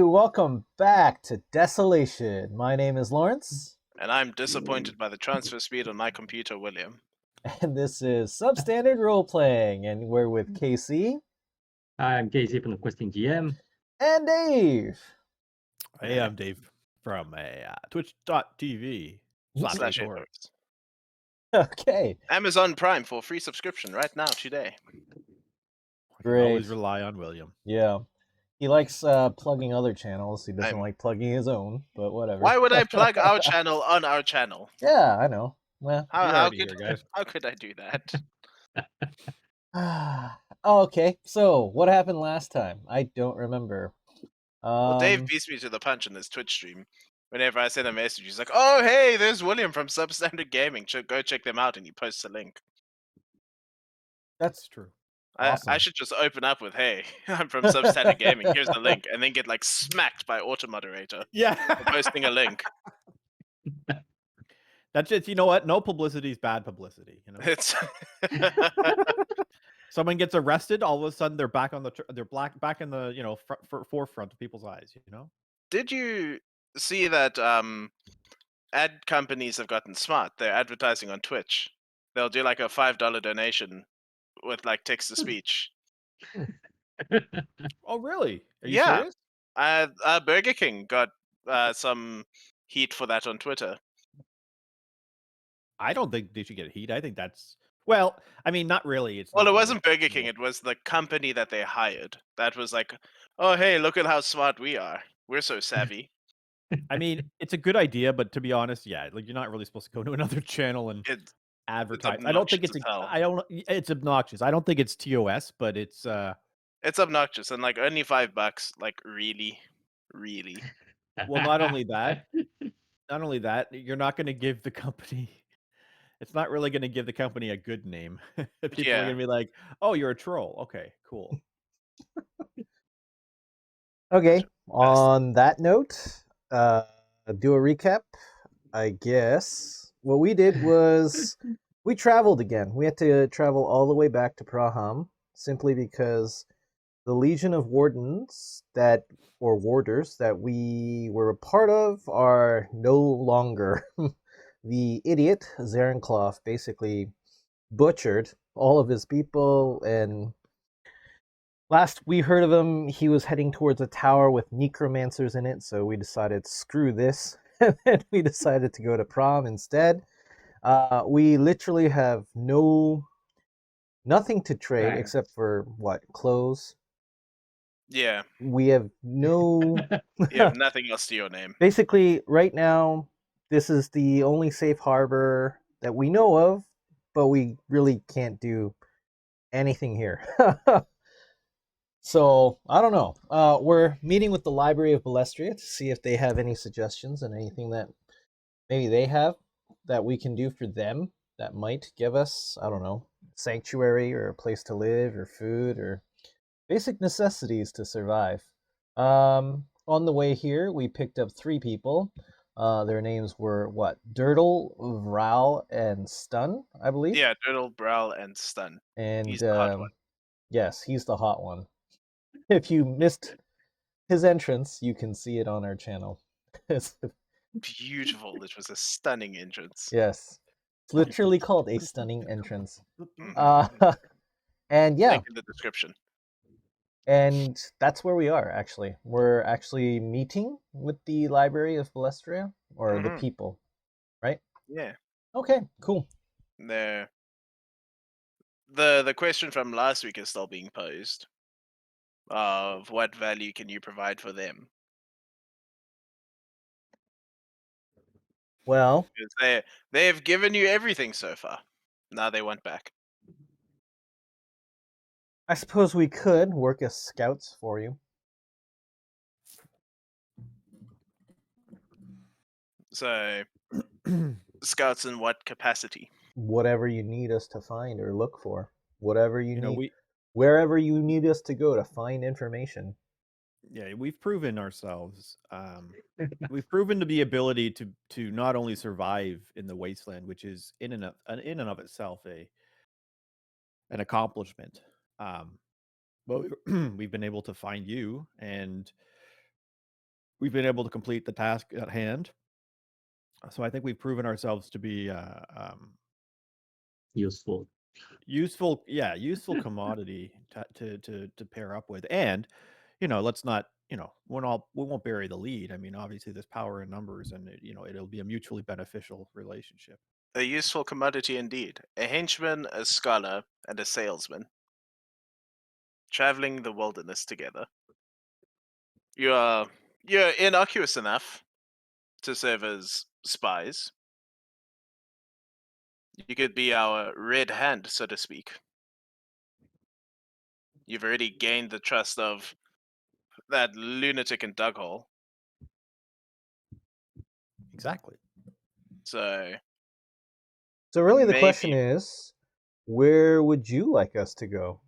welcome back to Desolation. My name is Lawrence, And I'm disappointed by the transfer speed on my computer, William. and this is Substandard Roleplaying, and we're with Casey I'm Casey from the Questing GM. and Dave. Hey, I'm Dave from twitch.tv. Slash Taurus. Taurus. Okay, Amazon Prime for free subscription right now today. great. Always rely on William. Yeah, he likes plugging other channels. He doesn't like plugging his own, but whatever. Why would I plug our channel on our channel? Yeah, I know. Well, How could I do that? okay. So what happened last time? I don't remember. Well, Dave beats me to the punch in this Twitch stream. Whenever I send a message, he's like, "Oh, hey, there's William from Substandard Gaming. Go check them out," and he posts a link. That's true. Awesome. I should just open up with, "Hey, I'm from Substandard Gaming. Here's the link," and then get like smacked by auto moderator Yeah, for posting a link. That's just, you know what? No publicity is bad publicity. You know, It's someone gets arrested, all of a sudden they're back on back in the forefront of people's eyes. You know. Did you see that ad companies have gotten smart? They're advertising on Twitch. They'll do like a $5 donation with like text to speech. Oh, really? Are you Yeah. serious? Burger King got some heat for that on Twitter. I don't think they should get heat. I think that's I mean, not really. Well, it wasn't Burger King. It was the company that they hired. That was like, "Oh, hey, look at how smart we are. We're so savvy." I mean, it's a good idea, but to be honest, yeah, like you're not really supposed to go to another channel and advertise. I don't think it's it's obnoxious. I don't think it's TOS, but it's obnoxious and like only $5. Like really. Well, not only that, you're not going to give the company. It's not really going to give the company a good name. People are going to be like, "Oh, you're a troll." Okay, cool. Okay. On that note, do a recap. I guess what we did was we traveled again. We had to travel all the way back to Praham simply because the Legion of Wardens warders that we were a part of are no longer. The idiot Zarencloth basically butchered all of his people, and last we heard of him, he was heading towards a tower with necromancers in it, so we decided, screw this, and then we decided to go to prom instead. We literally have nothing to trade except for, clothes? Yeah. We have no... You have nothing else to your name. Basically, right now, this is the only safe harbor that we know of, but we really can't do anything here. So, I don't know. We're meeting with the Library of Balestria to see if they have any suggestions and anything that maybe they have that we can do for them that might give us, I don't know, sanctuary or a place to live or food or basic necessities to survive. On the way here, we picked up 3 people. Their names were Dirtle, Vral, and Stun, I believe. Yeah, Dirtle, Vral, and Stun. And he's the hot one. Yes, he's the hot one. If you missed his entrance, you can see it on our channel. Beautiful. It was a stunning entrance. Yes. It's literally called a stunning entrance. Mm-hmm. And yeah. Link in the description. And that's where we are, actually. We're actually meeting with the Library of Balestria, or the people, right? Yeah. Okay, cool. The question from last week is still being posed. Of what value can you provide for them? Well, because they have given you everything so far. Now they want back. I suppose we could work as scouts for you. So, scouts in what capacity? Whatever you need us to find or look for. Whatever you need. Know, wherever you need us to go to find information. Yeah, we've proven ourselves. We've proven to be ability to not only survive in the wasteland, which is in and of itself an accomplishment. But we've been able to find you, and we've been able to complete the task at hand. So I think we've proven ourselves to be Useful. useful commodity to pair up with. And let's not, we won't bury the lead. I mean, obviously there's power in numbers, and it'll be a mutually beneficial relationship. A useful commodity indeed. A henchman, a scholar, and a salesman. Traveling the wilderness together. You're innocuous enough to serve as spies. You could be our red hand, so to speak. You've already gained the trust of that lunatic in Dughole. Exactly. So really, the question maybe- is, where would you like us to go?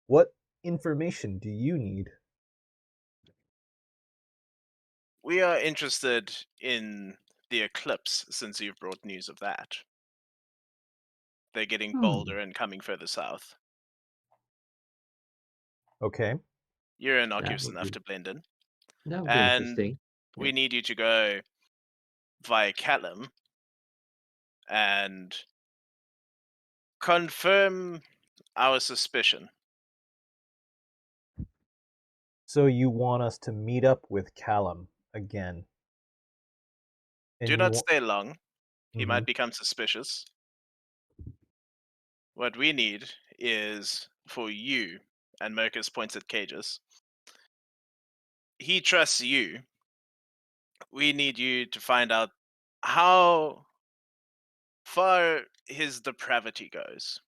What information do you need? we are interested in the eclipse, since you've brought news of that. They're getting bolder and coming further south. Okay. You're innocuous would enough be- to blend in. That would be And interesting. we need you to go via Callum and confirm our suspicion. So you want us to meet up with Callum again? And Do you not wa- stay long. He Mhm. might become suspicious. What we need is for you, and Mercus points at Cages. He trusts you. We need you to find out how far his depravity goes.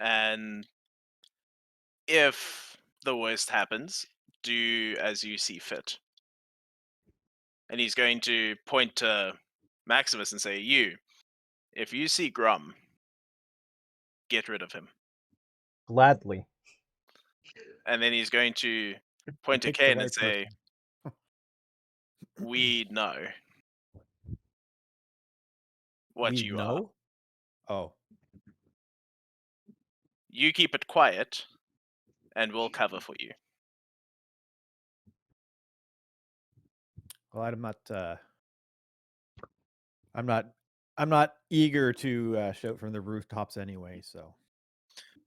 And if the worst happens, do as you see fit. And he's going to point to Maximus and say, if you see Grum, get rid of him. Gladly. And then he's going to point to Pick the Kane and right say, person. we know what We you are. know. Oh, You keep it quiet, and we'll cover for you. well, I'm not eager to shout from the rooftops anyway. So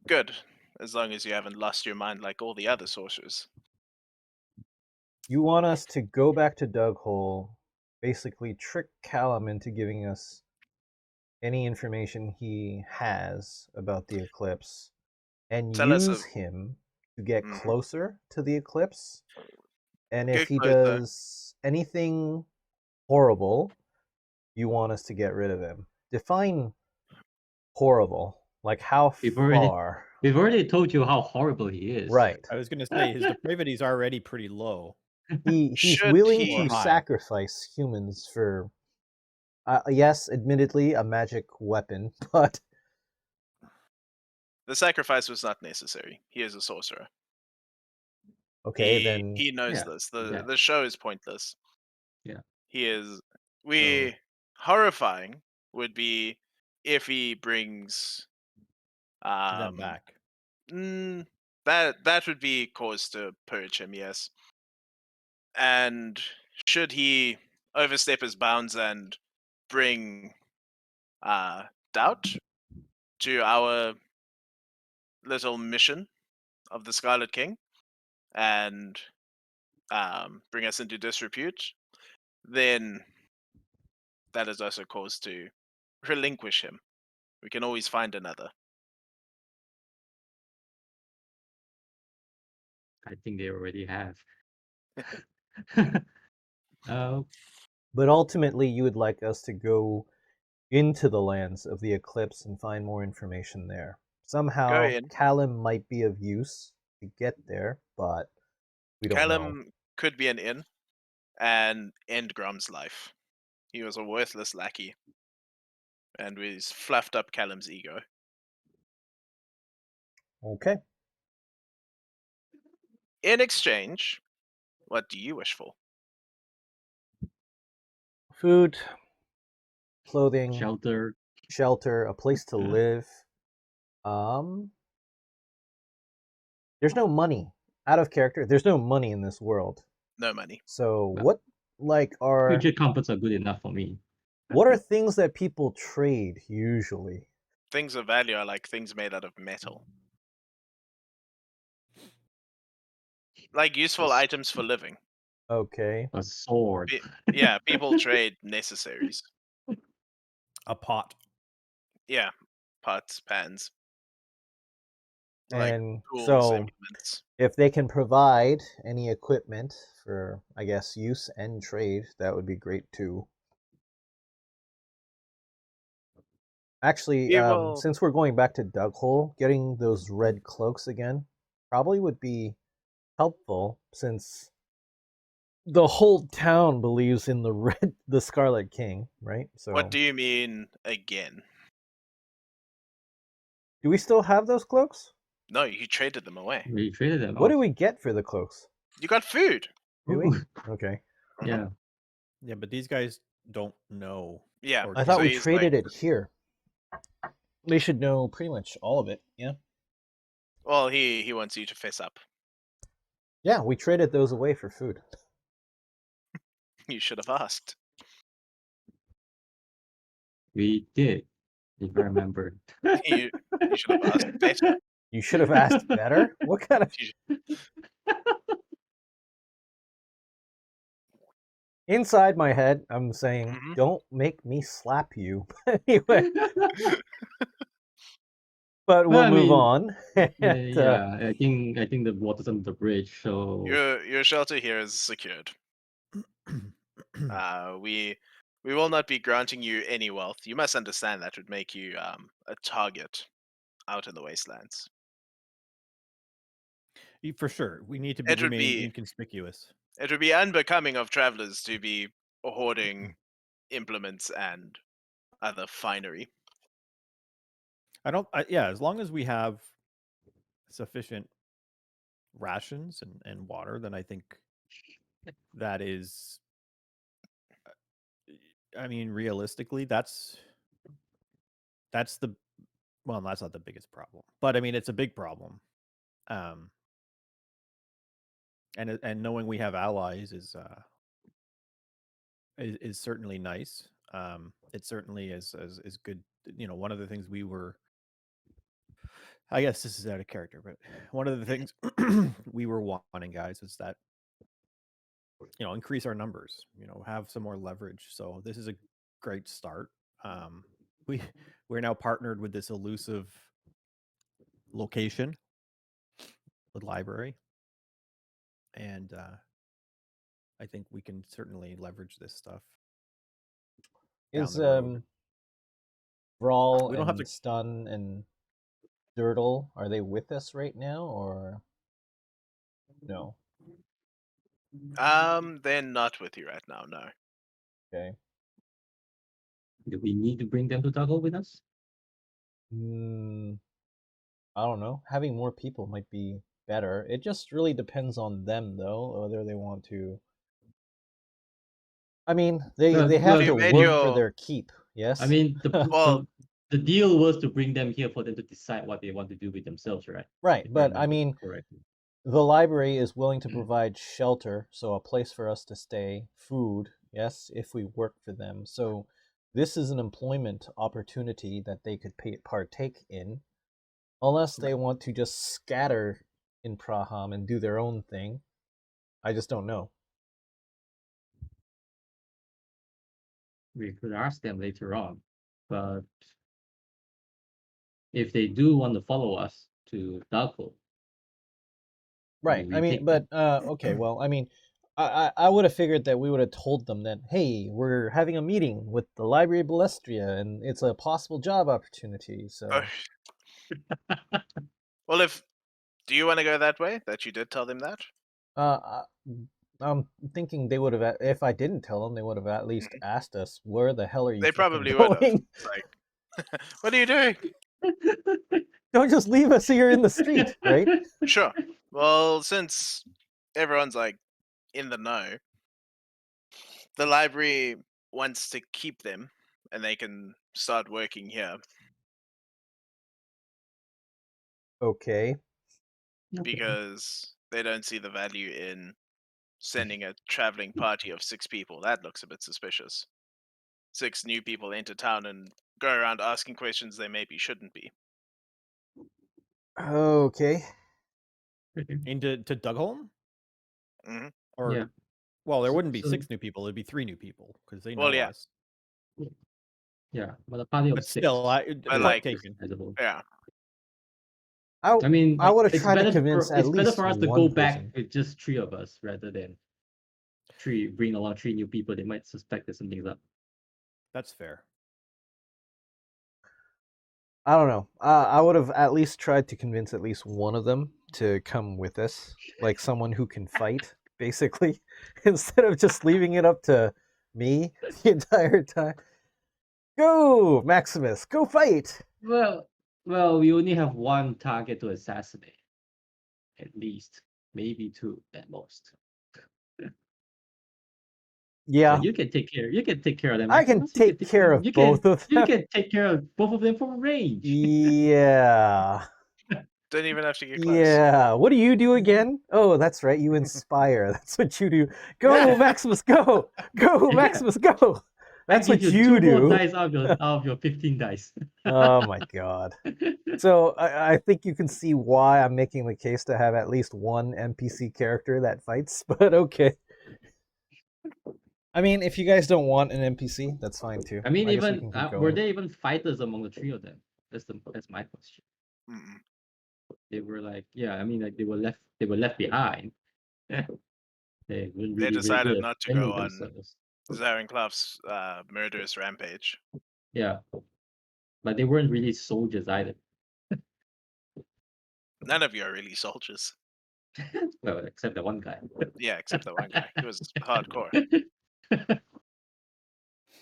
Good, as long as you haven't lost your mind like all the other sorcerers. You want us to go back to Dughole, basically trick Callum into giving us any information he has about the eclipse, and Tell us use him to get Mhm. closer to the eclipse. And if Get he closer. does anything horrible, you want us to get rid of him. Define horrible. Like how We've already- far? We've already told you how horrible he is. Right. I was going to say his depravity is already pretty low. He's Should willing he- to Or high. sacrifice humans for, yes, admittedly, a magic weapon, but The sacrifice was not necessary. He is a sorcerer. okay, then He knows Yeah, this. yeah. The show is pointless. Yeah. He is. Horrifying would be if he brings Them back. that would be cause to purge him, yes. And should he overstep his bounds and bring doubt to our little mission of the Scarlet King and bring us into disrepute, then that is also cause to relinquish him. We can always find another. I think they already have. Oh, but ultimately you would like us to go into the lands of the eclipse and find more information there. Somehow in. Callum might be of use to get there, but we don't know. Callum could be an in and end Grum's life. He was a worthless lackey. And we've fluffed up Callum's ego. Okay. In exchange, what do you wish for? Food, clothing, shelter. a place to live. There's no money. Out of character. There's no money in this world. No money. So Well, what are Future comforts are good enough for me. what are things that people trade usually? Things of value are like things made out of metal. Like useful Yes. items for living. Okay. A sword. Yeah, people trade necessaries. A pot. Yeah, pots, pans, like And tools, so implements. if they can provide any equipment for, I guess, use and trade, that would be great too. Actually, People, since we're going back to Dughole, getting those red cloaks again probably would be helpful since the whole town believes in the Scarlet King, right? So what do you mean again? do we still have those cloaks? No, you traded them away. We traded them What do off. we get for the cloaks? You got food. Do we? Ooh, Okay. yeah. Yeah, but these guys don't know. Yeah, or I thought so we he's traded like, it here. They should know pretty much all of it, yeah? well, he wants you to fess up. Yeah, we traded those away for food. You should have asked. We did, if I remember. You should have asked better. You should have asked better? What kind of... Inside my head, I'm saying, Mhm. don't make me slap you. Anyway, but we'll I move mean, on. And, yeah, I think the water's under the bridge, so Your shelter here is secured. We will not be granting you any wealth. You must understand that would make you a target out in the wastelands. For sure, we need to It would remain be inconspicuous. it would be unbecoming of travelers to be hoarding implements and other finery. Yeah, as long as we have sufficient rations and water, then I think that is. I mean, realistically, that's the well, that's not the biggest problem, but I mean, it's a big problem. And knowing we have allies is certainly nice. It certainly is good. You know, one of the things we were, I guess this is out of character, but one of the things we were wanting, guys, is that, you know, increase our numbers, you know, have some more leverage. So this is a great start. We're now partnered with this elusive location, the library, and I think we can certainly leverage this stuff down is the road. Brawl We don't have and to. Stun and Dirtle, are they with us right now or no? They're not with you right now, no. Okay. do we need to bring them to Toggle with us? I don't know. Having more people might be better. It just really depends on them, though, whether they want to. I mean, they Well, have well, to You made work for your- their keep. Yes. I mean, Well, the deal was to bring them here for them to decide what they want to do with themselves, right? right, If I but I remember mean, correctly. the library is willing to provide shelter, so a place for us to stay, food, yes, if we work for them. So this is an employment opportunity that they could partake in, unless they want to just scatter in Praham and do their own thing. I just don't know. We could ask them later on, but if they do want to follow us to Darko, Right. we I mean, take but them. okay. Well, I mean, I would have figured that we would have told them that, hey, we're having a meeting with the Library of Balestria, and it's a possible job opportunity. So well, do you want to go that way? That you did tell them that? I'm thinking they would have, if I didn't tell them, they would have at least asked us, where the hell are you They fucking probably would have. going? Like, what are you doing? Don't just leave us here in the street, right? Sure. Well, since everyone's like in the know, the library wants to keep them and they can start working here. Okay. Okay. because they don't see the value in sending a traveling party of 6 people. That looks a bit suspicious. 6 new people into town and go around asking questions they maybe shouldn't be. Okay. Into Dugholm? hmm Or Yeah. well, there So- wouldn't be so- 6 new people. It'd be 3 new people because they know Well, yeah. us. Yeah, but a party of But 6. still, But, point like- taken. Sizable. Yeah. I mean, I would have it's tried to better convince at it's better least for us to one go back person. with just 3 of us rather than bring along 3 new people. They might suspect that something's up. That's fair. I don't know. I would have at least tried to convince at least one of them to come with us, like someone who can fight, basically, instead of just leaving it up to me the entire time. Go, Maximus, go fight! Well, we only have 1 target to assassinate. At least, maybe 2 at most. Yeah, But you can take care. You can take care of them. I can Maximus. You take care of both of You them. can take care of both of them from range. Yeah. Don't even have to get close. Yeah. What do you do again? Oh, that's right. You inspire. That's what you do. Go, Maximus, go! Go, Yeah. Maximus, go! That's I what give you 2 more do. dice out of your 15 dice. Oh my god. So I think you can see why I'm making the case to have at least one NPC character that fights, but okay. I mean, if you guys don't want an NPC, that's fine too. I mean, guess we even can keep were going. there even fighters among the 3 of them? That's my question. Mm-mm. They were like, yeah, I mean, like they were left behind. They weren't They really decided good at not to defending go on themselves. Zarenclaff's murderous rampage. Yeah, but they weren't really soldiers either. None of you are really soldiers. Well, except the one guy. Yeah, except that one guy. He was hardcore.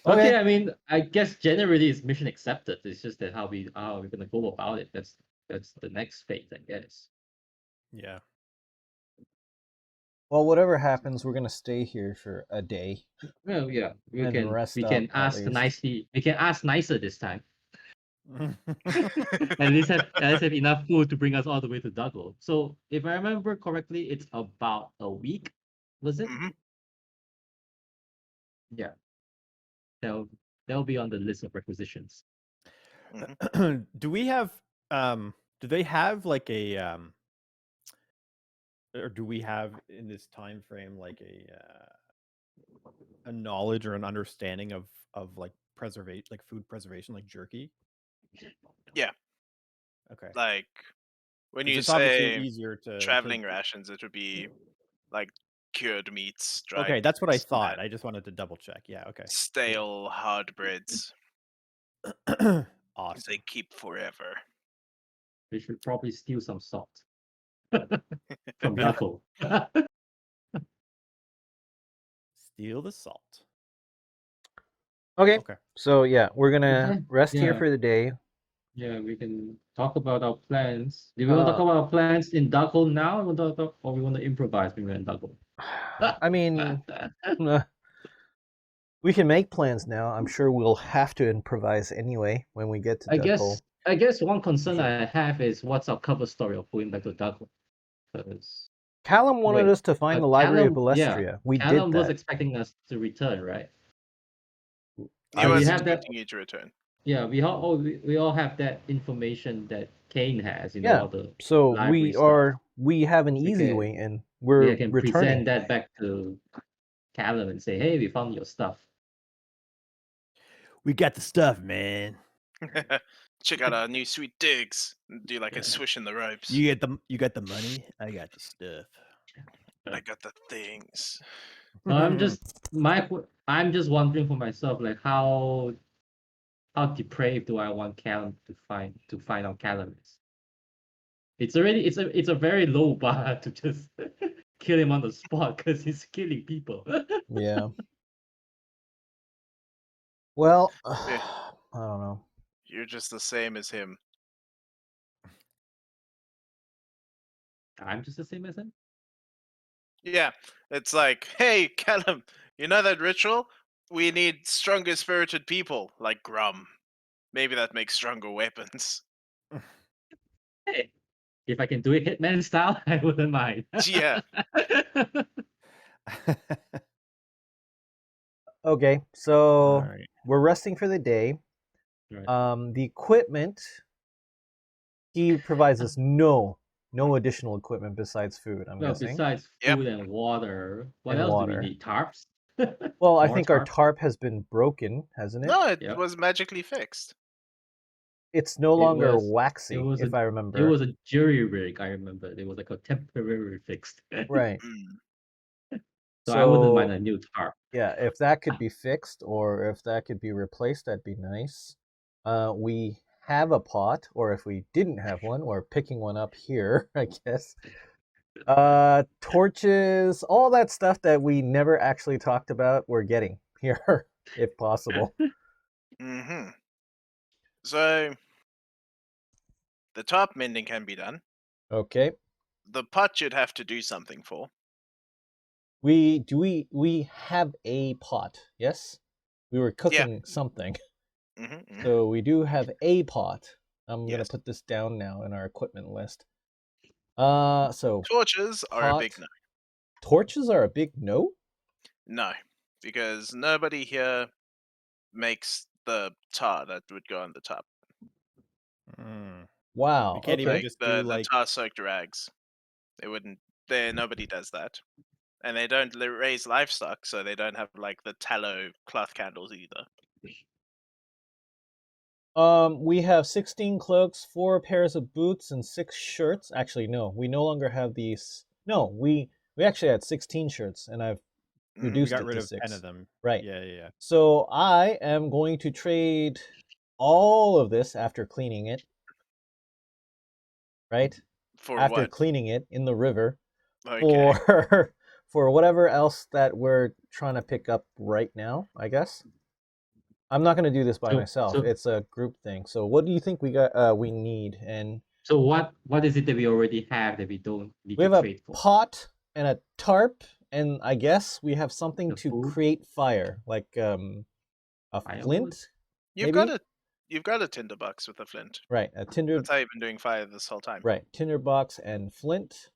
Okay, I mean, I guess generally it's mission accepted. It's just that how we're gonna go about it. That's the next phase, I guess. Yeah. Well, whatever happens, we're gonna stay here for a day. Well, yeah, we And can rest we up, can at ask least. nicely. We can ask nicer this time. At least have enough food to bring us all the way to Duggle. So if I remember correctly, it's about a week. Was it? Mhm. Yeah. That'll be on the list of requisitions. Do we have do they have like a or do we have in this time frame like a knowledge or an understanding of like preservation, like food preservation, like jerky? Yeah. Okay. Like when 'Cause you it's obviously say easier to traveling rations, it would be like cured meats, dried Okay, that's what I meats, thought. and I just wanted to double check. Yeah, okay. stale hard breads. Awesome. They keep forever. We should probably steal some salt from Duggle. Steal the salt. Okay. Okay. So yeah, we're gonna Okay, rest here yeah. for the day. Yeah, we can talk about our plans. Do we want to talk Uh, about our plans in Duggle now, or we want to improvise when we're in Duggle? I mean, we can make plans now. I'm sure we'll have to improvise anyway when we get to Duckhole. I guess one concern Sure. I have is what's our cover story of going back to Duggle? Because Callum wanted Wait, us to find the Library of Callum- yeah, Balestria. We Callum did was that. expecting us to return, right? He we was have that- expecting you to return. Yeah, we all have that information that Kane has. You know, Yeah, all the So library stuff. we have an We easy can- way in. we We're can returning. present that back to Callum and say, "Hey, we found your stuff." We got the stuff, man. Check out our new sweet digs. And do like Yeah. a swish in the ropes. You got the money? I got the stuff. I got the things. No, I'm just wondering for myself, like how depraved do I want Callum to find out Callum is? It's a very low bar to just kill him on the spot because he's killing people. Yeah. Well, Yeah. I don't know. You're just the same as him. I'm just the same as him. Yeah. It's like, hey, Callum, you know that ritual? We need stronger spirited people, like Grum. Maybe that makes stronger weapons. Hey, If I can do it Hitman style, I wouldn't mind. Yeah. Okay, so All right. we're resting for the day. Right. The equipment, he provides us no additional equipment besides food, I'm Well, guessing. besides Yep. food and water, what And else water. do we need? Tarps? Well, I More think our tarps? tarp has been broken, hasn't it? No, it Yep. was magically fixed. It's no It longer was- waxy, it was if a- I It remember. was a jury rig, I remember. It was like a temporary fix. Right. Mm. So I wouldn't mind So, a new tarp. yeah, if that could be fixed or if that could be replaced, that'd be nice. We have a pot, or if we didn't have one, we're picking one up here, I guess. Torches, all that stuff that we never actually talked about, we're getting here, if possible. Mm-hmm. So the top mending can be done. Okay. The pot you'd have to do something for. We have a pot, yes? We were cooking something. Mm-hmm. So we do have a pot. I'm gonna Yes. put this down now in our equipment list. So Torches are a big pot. no. Torches are a big no? No, because nobody here makes the tar that would go on the top. Mm. Wow. We can't okay. even Like just the do like tar soaked rags. They wouldn't. Nobody does that, and they don't raise livestock, so they don't have like the tallow cloth candles either. We have 16 cloaks, 4 pairs of boots, and 6 shirts. Actually, no, we no longer have these. No, we actually had 16 shirts, and I've Mhm. we reduced got it rid to of 10 6. of them. Right. Yeah. So I am going to trade all of this after cleaning it. Right? For After what? cleaning it in the river Okay. for for whatever else that we're trying to pick up right now, I guess. I'm not going to do this by myself. It's a group thing. So what do you think we need? And So what is it that we already have that we don't need we to have a trade for? pot and a tarp, and I guess we have something The to food? create fire, like a Firewood? flint. You've got a tinderbox with a flint. Right, a tinder. That's how you've been doing fire this whole time. Right, tinderbox and flint.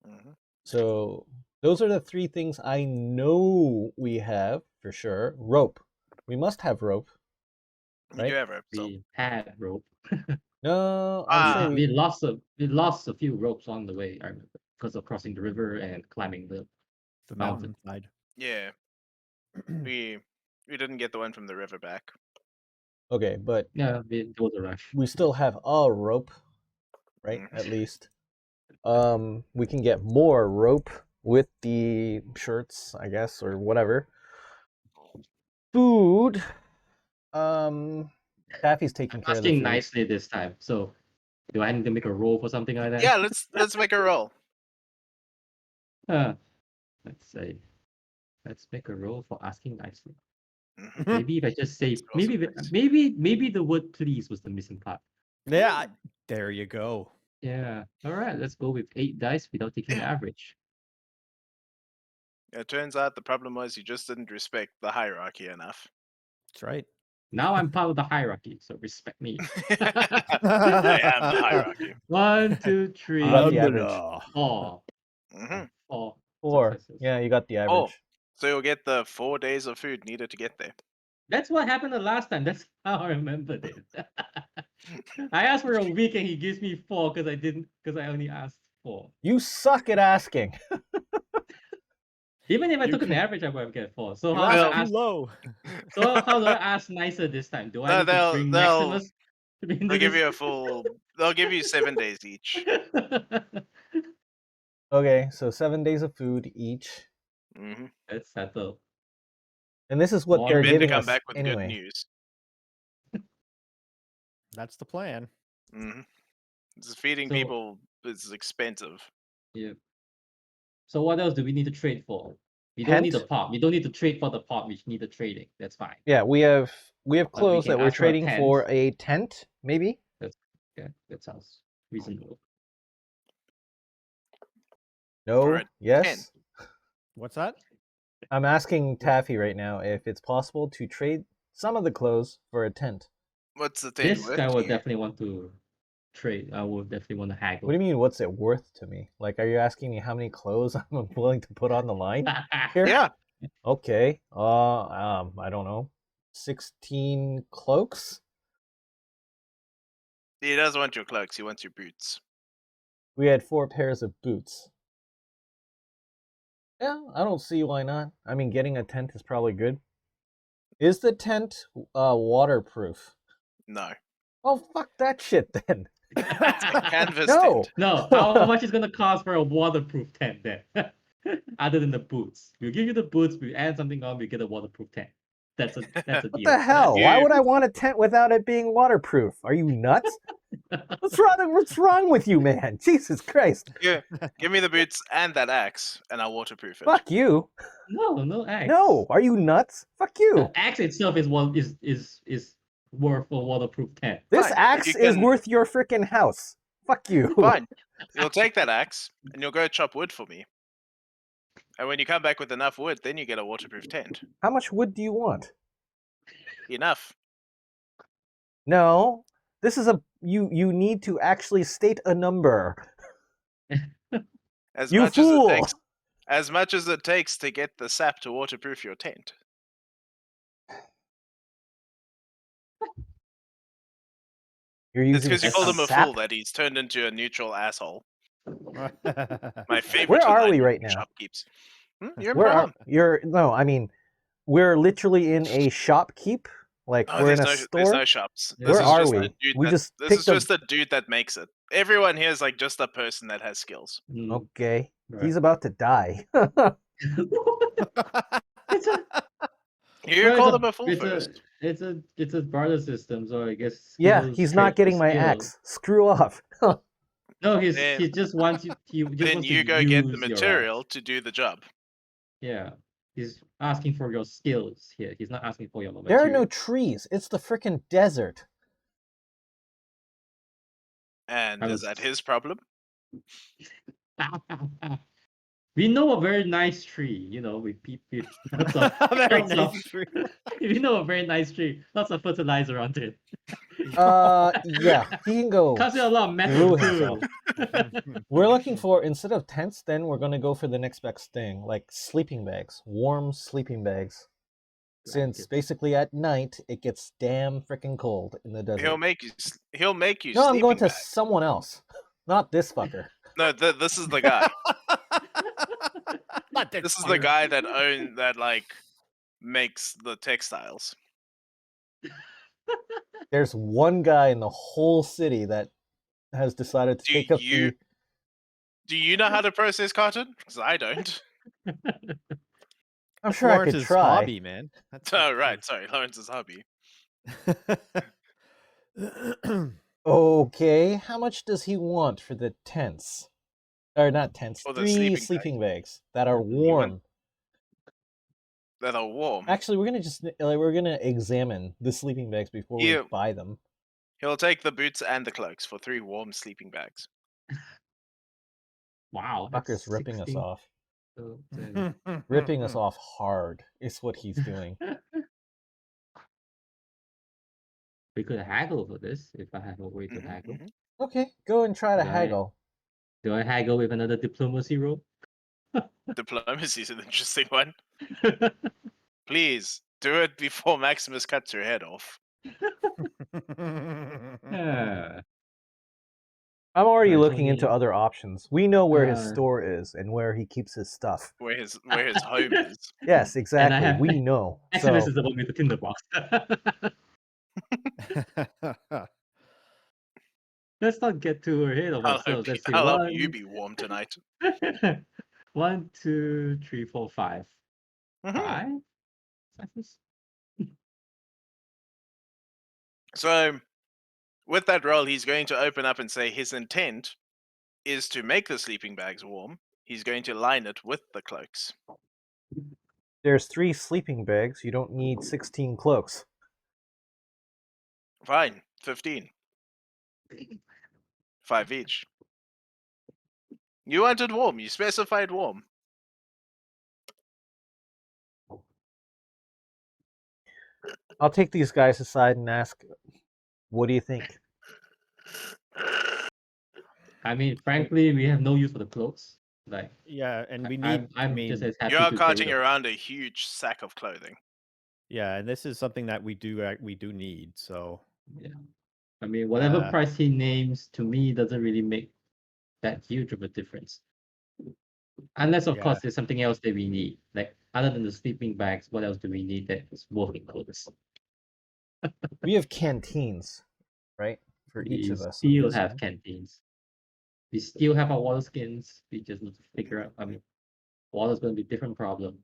Mm-hmm. So those are the 3 things I know we have for sure. Rope. We must have rope. You Right? do have rope still. We had rope. No, I'd say We lost a few ropes on the way, I remember, because of crossing the river and climbing the mountain. mountainside. Yeah. we didn't get the one from the river back. okay, but Yeah, it was a rush. we still have a rope, right? Mhm. At least. We can get more rope with the shirts, I guess, or whatever. Food. Taffy's taking care of the Asking food. nicely this time. So do I need to make a roll for something like that? Yeah, let's make a roll. Let's say. Let's make a roll for asking nicely. Mhm. Maybe if I just say That's also maybe the word please was the missing part. Yeah, there you go. Yeah. All right, let's go with 8 dice without taking the average. It turns out the problem was you just didn't respect the hierarchy enough. That's right. Now I'm part of the hierarchy, so respect me. I am the hierarchy. 1, 2, 3, You got the average. 4. Mm-hmm. 4. 4. successes. Yeah, you got the average. So you'll get the 4 days of food needed to get there. That's what happened the last time. That's how I remembered it. I asked for a week and he gives me 4 because I only asked 4. You suck at asking. Even if I You took an can- average, I would have get 4. So You how do I asked too ask? low. So how do I ask nicer this time? Do I No, need to bring they'll- Maximus? To be into They'll give this? you a full. They'll give you 7 days each. Okay, so 7 days of food each. Mm-hmm. Let's settle. And this is what Water. they're Been to giving come us back with anyway. good news. That's the plan. Mm-hmm. Feeding So- people is expensive. Yeah. So what else do we need to trade for? We don't need a Tent? pot. We don't need to trade for the pot. We need the trading. That's fine. Yeah, we have we clothes can that we're ask for a trading tent. for a tent, maybe? Yeah, that sounds reasonable. No? For a Yes? tent. What's that? I'm asking Taffy right now if it's possible to trade some of the clothes for a tent. What's the tent This worth guy to will you? definitely want to trade. I would definitely want to haggle. What do you mean? What's it worth to me? Like, are you asking me how many clothes I'm willing to put on the line here? Yeah. Okay. I don't know. 16 cloaks. He doesn't want your cloaks. He wants your boots. We had 4 pairs of boots. Yeah, I don't see why not. I mean, getting a tent is probably good. Is the tent waterproof? No. Oh, fuck that shit then. It's a canvas No. tent. No, how much is gonna cost for a waterproof tent then? Other than the boots, we'll give you the boots. We add something on. We get a waterproof tent. That's a deal. What the hell? Why You- would I want a tent without it being waterproof? Are you nuts? What's wrong with you, man? Jesus Christ. Yeah. Give me the boots and that axe, and I'll waterproof it. Fuck you. No axe. No, are you nuts? Fuck you. The axe itself is worth a waterproof tent. This Fine, axe you is can- worth your freaking house. Fuck you. Fine. You'll take that axe, and you'll go chop wood for me. And when you come back with enough wood, then you get a waterproof tent. How much wood do you want? Enough. No. This is you need to actually state a number. As You much fool. as much as it takes to get the sap to waterproof your tent. You're It's using because you called him a sap? fool that he's turned into a neutral asshole. My favorite. Where are line we in right now? Shopkeeps. You're in Where are Prom. you're no, I mean we're literally in a shopkeep. Like Oh, we're in there's a There's store. no shops. Where This is are just we? The dude We that- just this picked is a- just the dude that makes it. Everyone here is like just a person that has skills. Mm. Okay. Right. He's about to die. It's a You well, called it's him a fool it's first. it's a barter system, so I guess Yeah, skills he's not trade for getting my skill. axe. Screw off. No, he Then- just wants you. He just Then wants you to go get the use your material axe. to do the job. Yeah, he's asking for your skills here. He's not asking for your There material. are no trees. It's the freaking desert. And I is was- that his problem? We know a very nice tree. You know, with lots of, Very lots of- nice tree. we know a very nice tree. Lots of fertilizer on it. Yeah, he can go. Costs you a lot of Screw metal too. himself. We're looking for, instead of tents, then we're gonna go for the next best thing, like sleeping bags, warm sleeping bags. Since Blankets. basically at night it gets damn freaking cold in the desert. He'll make you. He'll make you. No, I'm going sleeping to bags. someone else, not this fucker. No, this is the guy. Not This is the guy that like makes the textiles. There's one guy in the whole city that has decided to Do take up you- Do you know how to process cotton? Because I don't. I'm sure I could Lawrence's try. hobby, man. That's Oh, right. Sorry, Lawrence's hobby. Okay, how much does he want for the tents? Or not tents, For the 3 sleeping sleeping bags that are want- warm. That are warm. Actually, we're gonna examine the sleeping bags before Yeah. we buy them. He'll take the boots and the cloaks for 3 warm sleeping bags. Wow, that's Fucker's ripping us 16. off. So, then- Ripping us off hard is what he's doing. We could haggle for this if I have a way to Mhm, haggle. mhm. Okay, go and try to Right. haggle. Do I haggle with another diplomacy roll? Diplomacy is an interesting one. Please do it before Maximus cuts your head off. Yeah. I'm already There's looking into only- other options. We know where his Uh, store is and where he keeps his stuff. Where his home is. Yes, exactly. have- We know. So, SMS is about me to Tinder box. Let's not get too ahead of I'll ourselves. Let's see. hope you be warm tonight. 1, 2, 3, 4, 5. Mhm. 5? So, with that roll, he's going to open up and say his intent is to make the sleeping bags warm. He's going to line it with the cloaks. there's 3 sleeping bags. You don't need 16 cloaks. Fine, 15. 5 each. You wanted warm. You specified warm. I'll take these guys aside and ask, what do you think? I mean, frankly, we have no use for the clothes. Like, Yeah, and we I'm, need. I'm just as happy You are to carting carry them. around a huge sack of clothing. Yeah, and this is something that we do need. So Yeah. I mean, whatever Uh, price he names to me doesn't really make that huge of a difference. Unless, of Yeah. course, there's something else that we need. Like, other than the sleeping bags, what else do we need that is worth clothes? We have canteens, right? For each We of us. I'm still have guessing. canteens. We still have our water skins. We just need to figure out. I mean, water's going to be a different problem.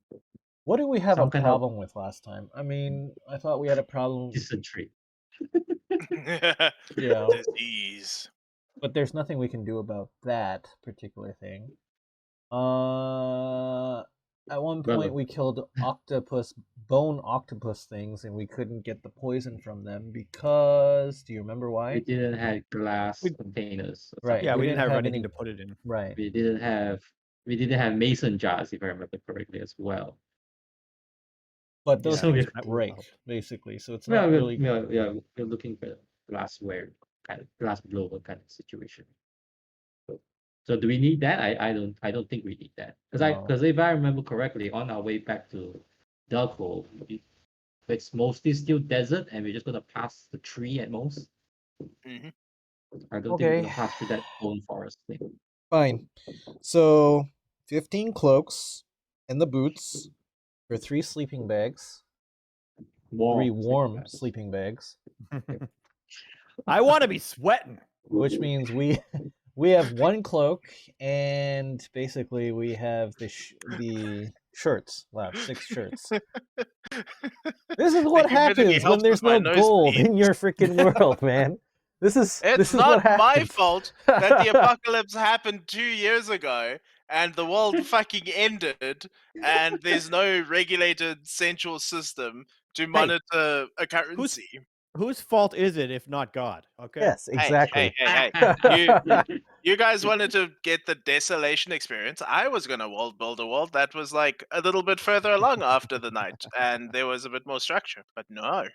What did we have Some a kind of problem with last time? I mean, I thought we had a problem. dysentery. Yeah, Disease. but there's nothing we can do about that particular thing. At one Well, point we killed bone octopus things, and we couldn't get the poison from them because. Do you remember we why? didn't have glass We- containers. Or Right. something. yeah, we we didn't have have anything any- to put it in. Right. We didn't have mason jars, if I remember correctly, as well. But those So things we- that would break help. basically, so it's Well, not we're, really. we're looking for glassware, kind of glass blower kind of situation. So do we need that? I don't think we need that No. because if I remember correctly, on our way back to Delco, it's mostly still desert, and we're just gonna pass the tree at most. Mhm. I don't think we're Okay. gonna pass through that bone forest thing. Fine. So 15 cloaks and the boots for 3 sleeping bags, 3 warm bags. sleeping bags, I want to be sweating. which means we have 1 cloak, and basically we have the shirts. Wow, 6 shirts. This is what You better be happens when helped there's with my no gold nosebleed. in your freaking world, man. This is It's what not my happens. fault that the apocalypse happened 2 years ago and the world fucking ended and there's no regulated central system to monitor a currency. Whose fault is it if not God? Okay. Yes, exactly. You guys wanted to get the Desolation experience. I was going to build a world that was like a little bit further along after the night and there was a bit more structure, but no.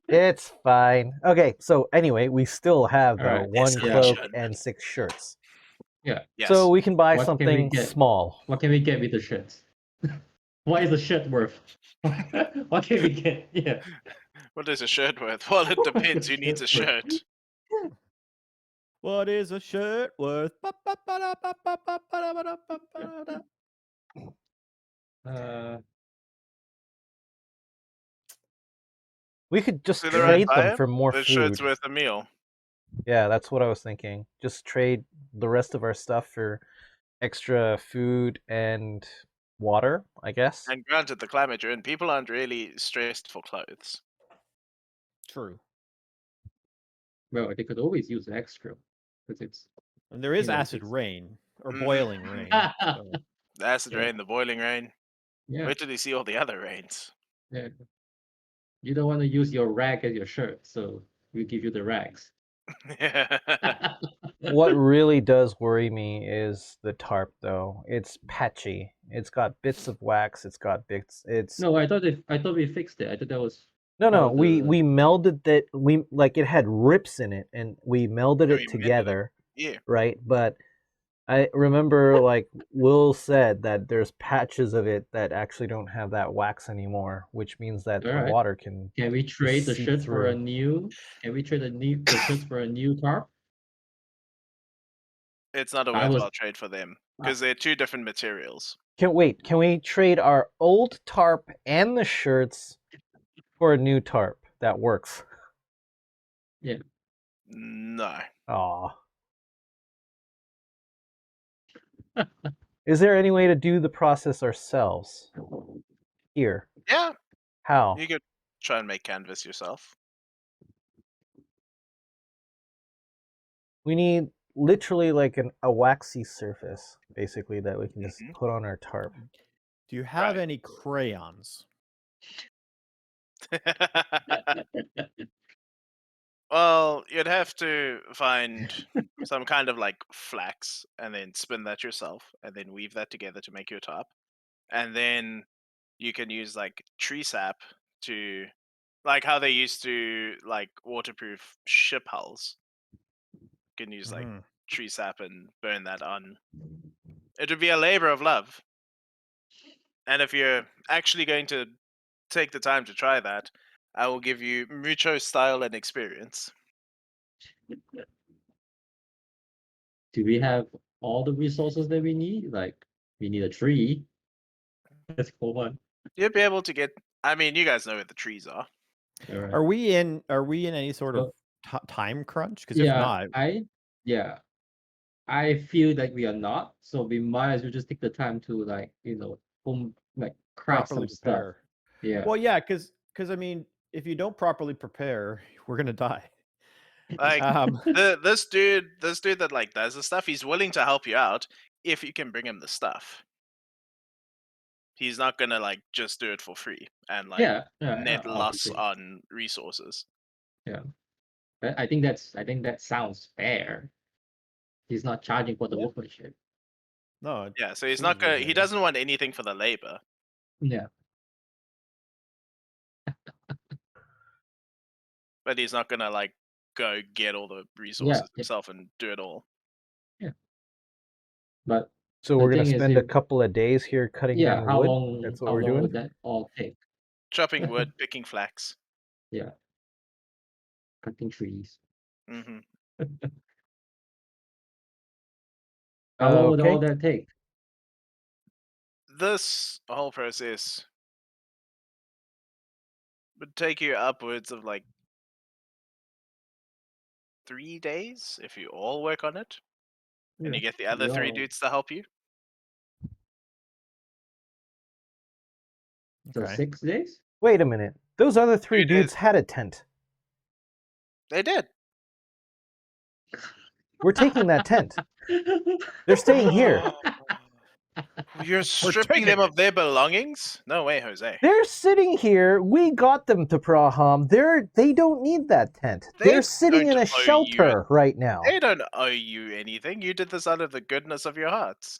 It's fine. Okay, so anyway, we still have though Alright, 1 Desolation. cloak and 6 shirts. Yeah. Yes. So we can buy What can we something get? small. What can we get with the shirts? What is a shirt worth? What can we get? Yeah. What is a shirt worth? Well, it depends who needs a shirt. What is a shirt worth? We could just To the right trade them buyer, for more the food. shirt's worth a meal. Yeah, that's what I was thinking. Just trade the rest of our stuff for extra food and water, I guess. And granted, the climate you're in, people aren't really stressed for clothes. True. Well, they could always use extra because it's And there is You know, acid it's- rain or Mhm. boiling rain. so- The acid Yeah. rain, the boiling rain. yeah. Wait till you see all the other rains. Yeah. You don't want to use your rag as your shirt, so we give you the rags. What really does worry me is the tarp, though. It's patchy. It's got bits of wax. It's got bits. It's No, I thought we fixed it. I thought that was no. part of We the- we melded that. We like it had rips in it, and we melded Yeah, it we mended it. together. Yeah. Right, but I remember like Will said that there's patches of it that actually don't have that wax anymore, which means that the Alright. water can. Can we trade the seep shirts for a through. new? Can we trade the shirts for a new tarp? It's not a I was- worthwhile trade for them because they're 2 different materials. Can we trade our old tarp and the shirts for a new tarp that works? No. Aw. Is there any way to do the process ourselves? Here. Yeah, How? you could try and make canvas yourself. We need literally like a waxy surface, basically, that we can just Mhm. put on our tarp. Do you have Right. any crayons? Well, you'd have to find some kind of like flax and then spin that yourself and then weave that together to make your top. And then you can use like tree sap to like how they used to like waterproof ship hulls. can use like Mhm. tree sap and burn that on. It would be a labor of love. And if you're actually going to take the time to try that, I will give you mucho style and experience. Do we have all the resources that we need? Like, we need a tree. That's cool one. You'll be able to get. I mean, you guys know where the trees are. All right. Are we in any sort of time crunch? Because if Yeah, not, I feel like we are not, so we might as well just take the time to like craft properly some stuff. prepare. Yeah. Well, yeah, because I mean, if you don't properly prepare, we're gonna die. Like Um, this dude that like does the stuff, he's willing to help you out if you can bring him the stuff. He's not gonna like just do it for free and like net loss obviously. on resources. Yeah. I think that sounds fair. He's not charging for the workmanship. no. it Yeah, so he's seems not gonna. He reasonable. doesn't want anything for the labor, Yeah. but he's not gonna like go get all the resources himself and do it all. Yeah. But So we're the gonna thing is, spend a couple of days here cutting down how wood. long? That's what How we're long doing. would that all take? Chopping wood, picking flax. Yeah. Cutting trees. Hmm. How long would Okay. all that take? This whole process would take you upwards of like 3 days if you all work on it, and you get the other 3 Yeah. dudes to help you. So Okay. 6 days? Wait a minute. Those other 3 3 days. dudes had a tent. They did. We're taking that tent. They're staying here. You're stripping them of their belongings? No way, Jose. They're sitting here. We got them to Praham. They don't need that tent. They're sitting in don't a owe shelter right now. They don't owe you anything. You did this out of the goodness of your hearts.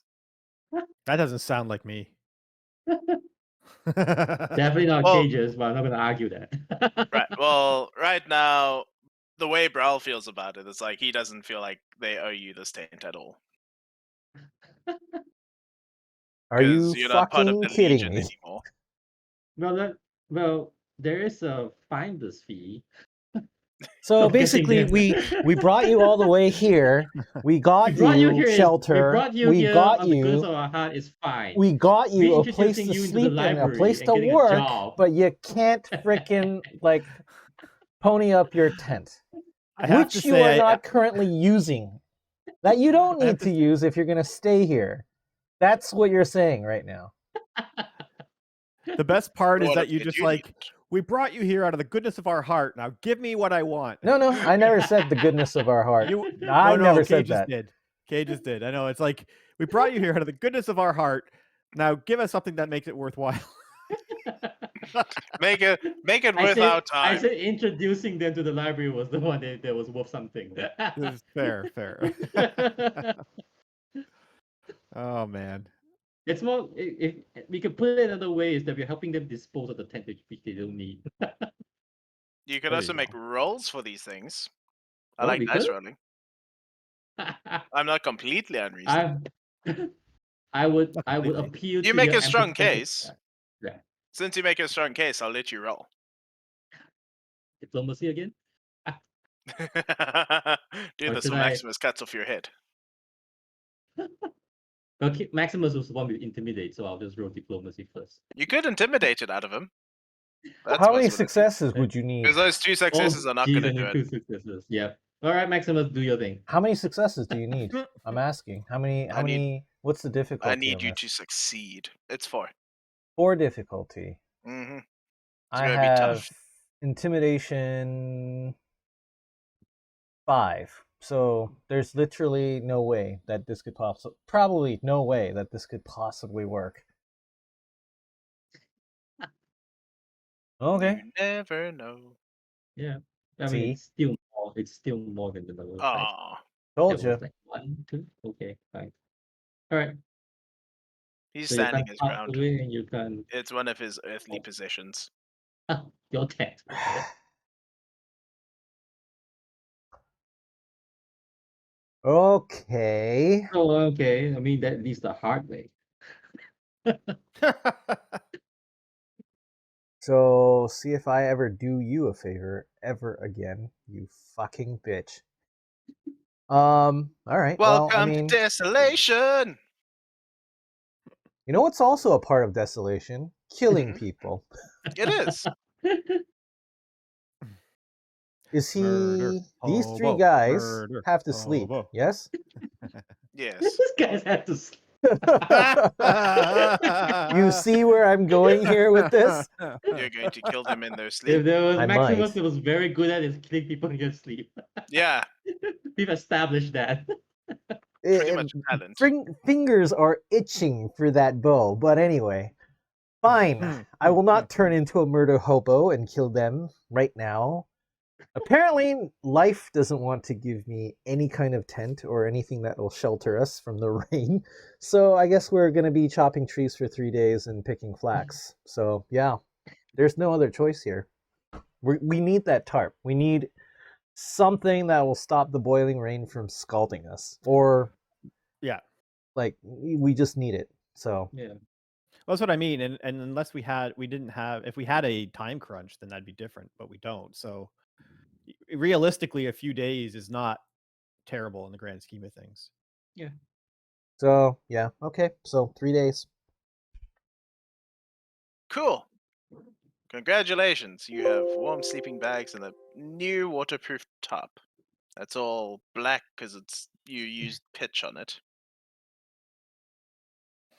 That doesn't sound like me. Definitely not Well- cages, but I'm not gonna argue that. Right. Well, right now, the way Brawl feels about it is like he doesn't feel like they owe you this tent at all. Are you 'Cause you're not part of fucking the kidding Legion me? anymore. Well, there is a finder's fee. So Of getting basically, them. we brought you all the way here. We got We brought you you here. shelter. We brought you We here got on the goodness you. of our heart is fine. We got you a place Reintroducing to you into the sleep in, a library place and to getting a work, job. but you can't frickin' like pony up your tent, I have which to you say, are not currently using. That you don't I have need to use if you're gonna stay here. That's what you're saying right now. the best part is What that if you they just do like, need it? we brought you here out of the goodness of our heart. Now give me what I want. No, I never said the goodness of our heart. I never said Cages that. did. Cages did. I know. It's like, we brought you here out of the goodness of our heart. Now give us something that makes it worthwhile. Make it I worth our I time. said introducing them to the library was the one that was worth something. This is fair. Oh man. It's more if we could put it another way is that we're helping them dispose of the tent which they don't need. You could There also you make go. rolls for these things. I Oh, like we dice could? rolling. I'm not completely unreasonable. I would Completely. appeal You to make your a strong empathetic- case. Yeah. Since you make a strong case, I'll let you roll. Diplomacy again? Do Or this should when I- Maximus cuts off your head. Okay, Maximus was the one with intimidate, so I'll just roll diplomacy first. You could intimidate it out of him. That's How many possible. successes would you need? Because those 2 successes are not geez, going to I do need it. 2 successes. Yep. All right, Maximus, do your thing. How many successes do you need? I'm asking. How many? What's the difficulty? I need on you this? to succeed. It's 4. 4 difficulty. Mm-hmm. I gonna be have tough. intimidation 5. So there's literally no way that this could probably no way that this could possibly work. Okay. You never know. Yeah. I See? mean, it's still more than the number of dice. Aw. Told That you. was like 1, 2. Okay, fine. All right. He's So you standing can his pass ground. away and you can It's one of his earthly possessions. your text. Okay. Oh, okay. I mean, that leads the hard way. So see if I ever do you a favor ever again, you fucking bitch. All right. Well, I Welcome to mean, Desolation. you know what's also a part of Desolation? Killing Mhm. people. It is. Is he? Murder, These three hobo, guys murder, have to sleep. hobo. Yes. Yes. These guys have to. You see where I'm going here with this? You're going to kill them in their If sleep. there was I Maximus might. that was very good at is killing people in their sleep. Yeah, We've established that. pretty much talent. Fingers are itching for that bow. But anyway, fine. I will not turn into a murder hobo and kill them right now. Apparently, life doesn't want to give me any kind of tent or anything that will shelter us from the rain. So I guess we're going to be chopping trees for 3 days and picking flax. So yeah, there's no other choice here. We need that tarp. We need something that will stop the boiling rain from scalding us. Or, Yeah. like, we just need it. So Yeah. Well, that's what I mean. And unless we didn't have, if we had a time crunch, then that'd be different, but we don't. So realistically, a few days is not terrible in the grand scheme of things. So yeah, okay. So 3 days. Cool. Congratulations. You have warm sleeping bags and a new waterproof top. That's all black because you used pitch on it.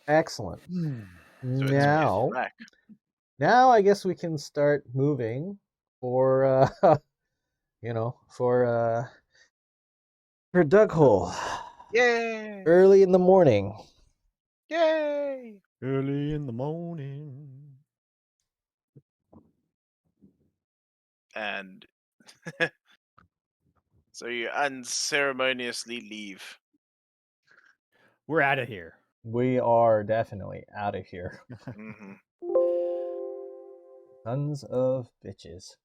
Excellent. So it's Now, black. now I guess we can start moving for you know, for Dug Hole. Yay! Early in the morning. Yay! Early in the morning. And so you unceremoniously leave. We're out of here. We are definitely out of here. Hmm. Tons of bitches.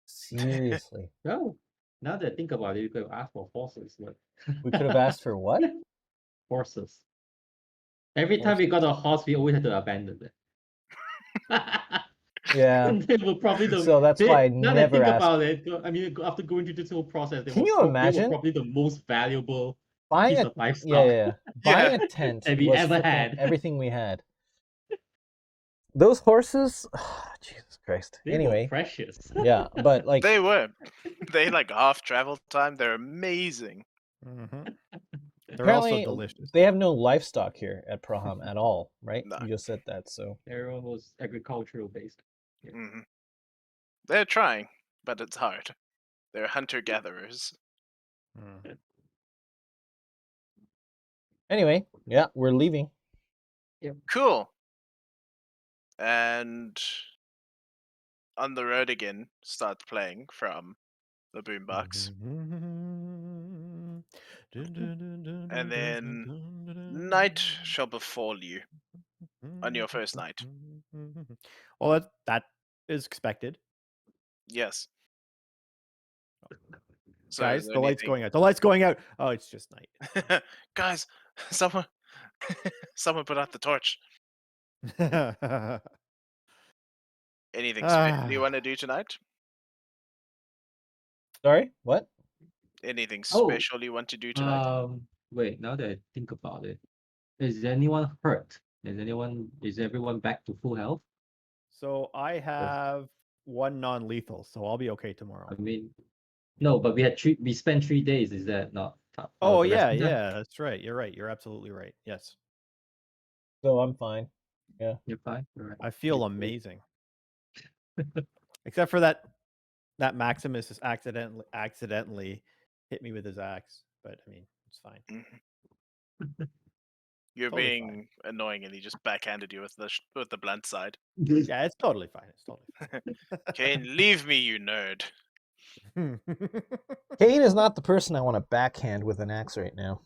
Seriously. No. Now that I think about it, you could have asked for horses. But... We could have asked for what? horses. Every time we got a horse, we always had to abandon it. Yeah. And they were probably the. So that's why I now that I never think asked. about it, I mean, after going through this whole process, Can you they were imagine? probably the most valuable Buying piece a of livestock yeah. Buying Yeah. a tent that we was ever freaking had. everything we had. Those horses, Jesus Christ. They were Anyway, precious. yeah, but like They were. They like half travel time. They're amazing. Mm-hmm. They're apparently also delicious. they have no livestock here at Praham at all, right? No. You just said that, so Everyone was agricultural based. Hmm. They're trying, but it's hard. They're hunter-gatherers. Mm. anyway, yeah, we're leaving. Cool. And On the Road Again starts playing from the boombox. And then night shall befall you on your first night. Well, that is expected. Yes. So Guys, is the there light's anything- going out. The light's going out. Oh, it's just night. Guys, someone put out the torch. Anything special you want to do tonight? Sorry, what? Anything Oh, special you want to do tonight? Wait, now that I think about it, is anyone hurt? Is everyone back to full health? So I have one non-lethal, so I'll be okay tomorrow. I mean, no, but we spent 3 days. Is that not tough? Oh the rest yeah, of them? yeah, that's right. You're right. You're absolutely right. Yes, So I'm fine. You're fine. All right. I feel amazing. Except for that Maximus is accidentally hit me with his axe, but I mean it's fine. Mhm. You're Totally being annoying, and he just backhanded you with the blunt side. Yeah, it's totally fine. It's totally Kane, leave me, you nerd. fine. Kane is not the person I want to backhand with an axe right now.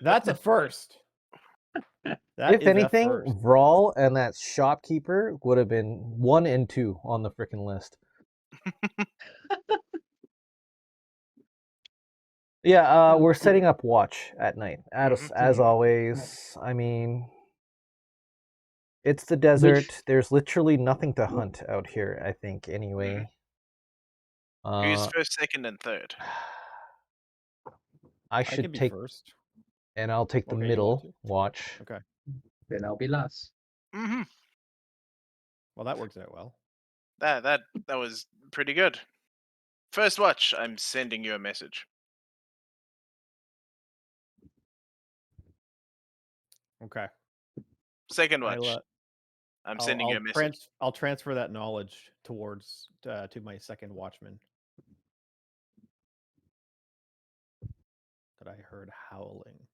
That's a first. That If is a anything, first. Vral and that shopkeeper would have been 1 and 2 on the freaking list. Yeah, we're cool. setting up watch at night. As Mhm. always, I mean, it's the desert. There's literally nothing to hunt out here, I think, anyway. Who's Uh, first, second, and third? I I should can be take, first. and I'll take the Okay, you want middle to? watch. Okay. Then I'll be last. Mm-hmm. Well, that works out well. That was pretty good. First watch, I'm sending you a message. Okay. Second watch, I'll I'm sending you a message. I'll transfer that knowledge towards to my second watchman. That I heard howling.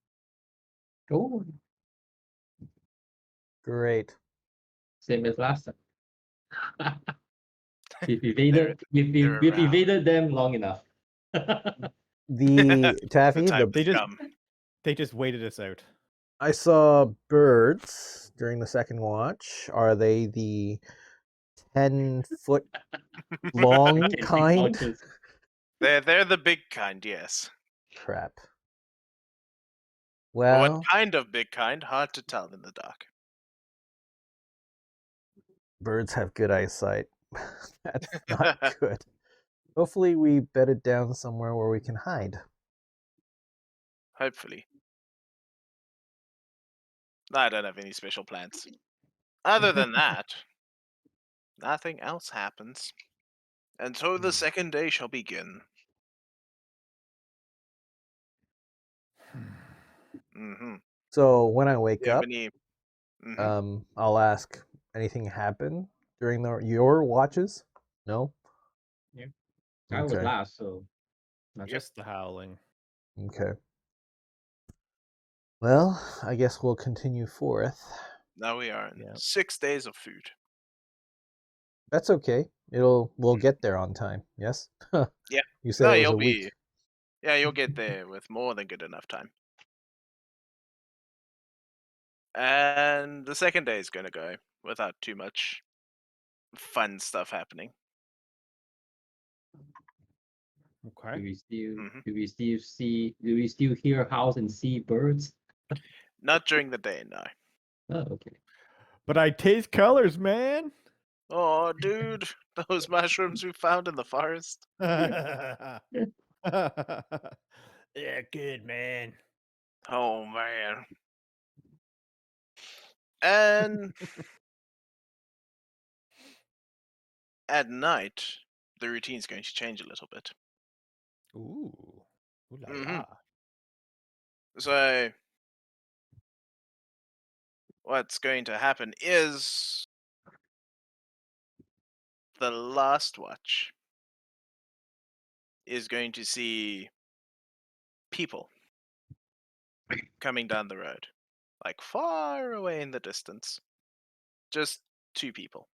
Oh, Great. same as last time. We've They're around. evaded them long enough. The Taffy, time the to come. They just waited us out. I saw birds during the second watch. Are they the 10-foot long Camping kind? couches. They're the big kind, yes. Crap. But Well, what kind of big kind? Hard to tell in the dark. birds have good eyesight. That's not good. Hopefully, we bedded down somewhere where we can hide. Hopefully. I don't have any special plans. Other than that, nothing else happens. And so the second day shall begin. Mm-hmm. So when I Do wake you have up, any? Mhm. I'll ask, anything happen during your watches? No. I was Okay. last, so not Just the howling. Okay. Well, I guess we'll continue forth. Now we are in Yeah. 6 days of food. That's okay. We'll get there on time. Yes. Yeah. You said No, it was you'll a week. be. Yeah, you'll get there with more than good enough time. And the second day is going to go without too much fun stuff happening. Okay. do we still Mhm. do we still hear howls and see birds? Not during the day, no. Oh, okay. But I taste colors, man. Oh, dude, those mushrooms we found in the forest. Yeah, good man. Oh, man. And at night, the routine's going to change a little bit. Ooh. Ooh la Mhm. la. So, what's going to happen is the last watch is going to see people coming down the road, like far away in the distance. Just 2 people.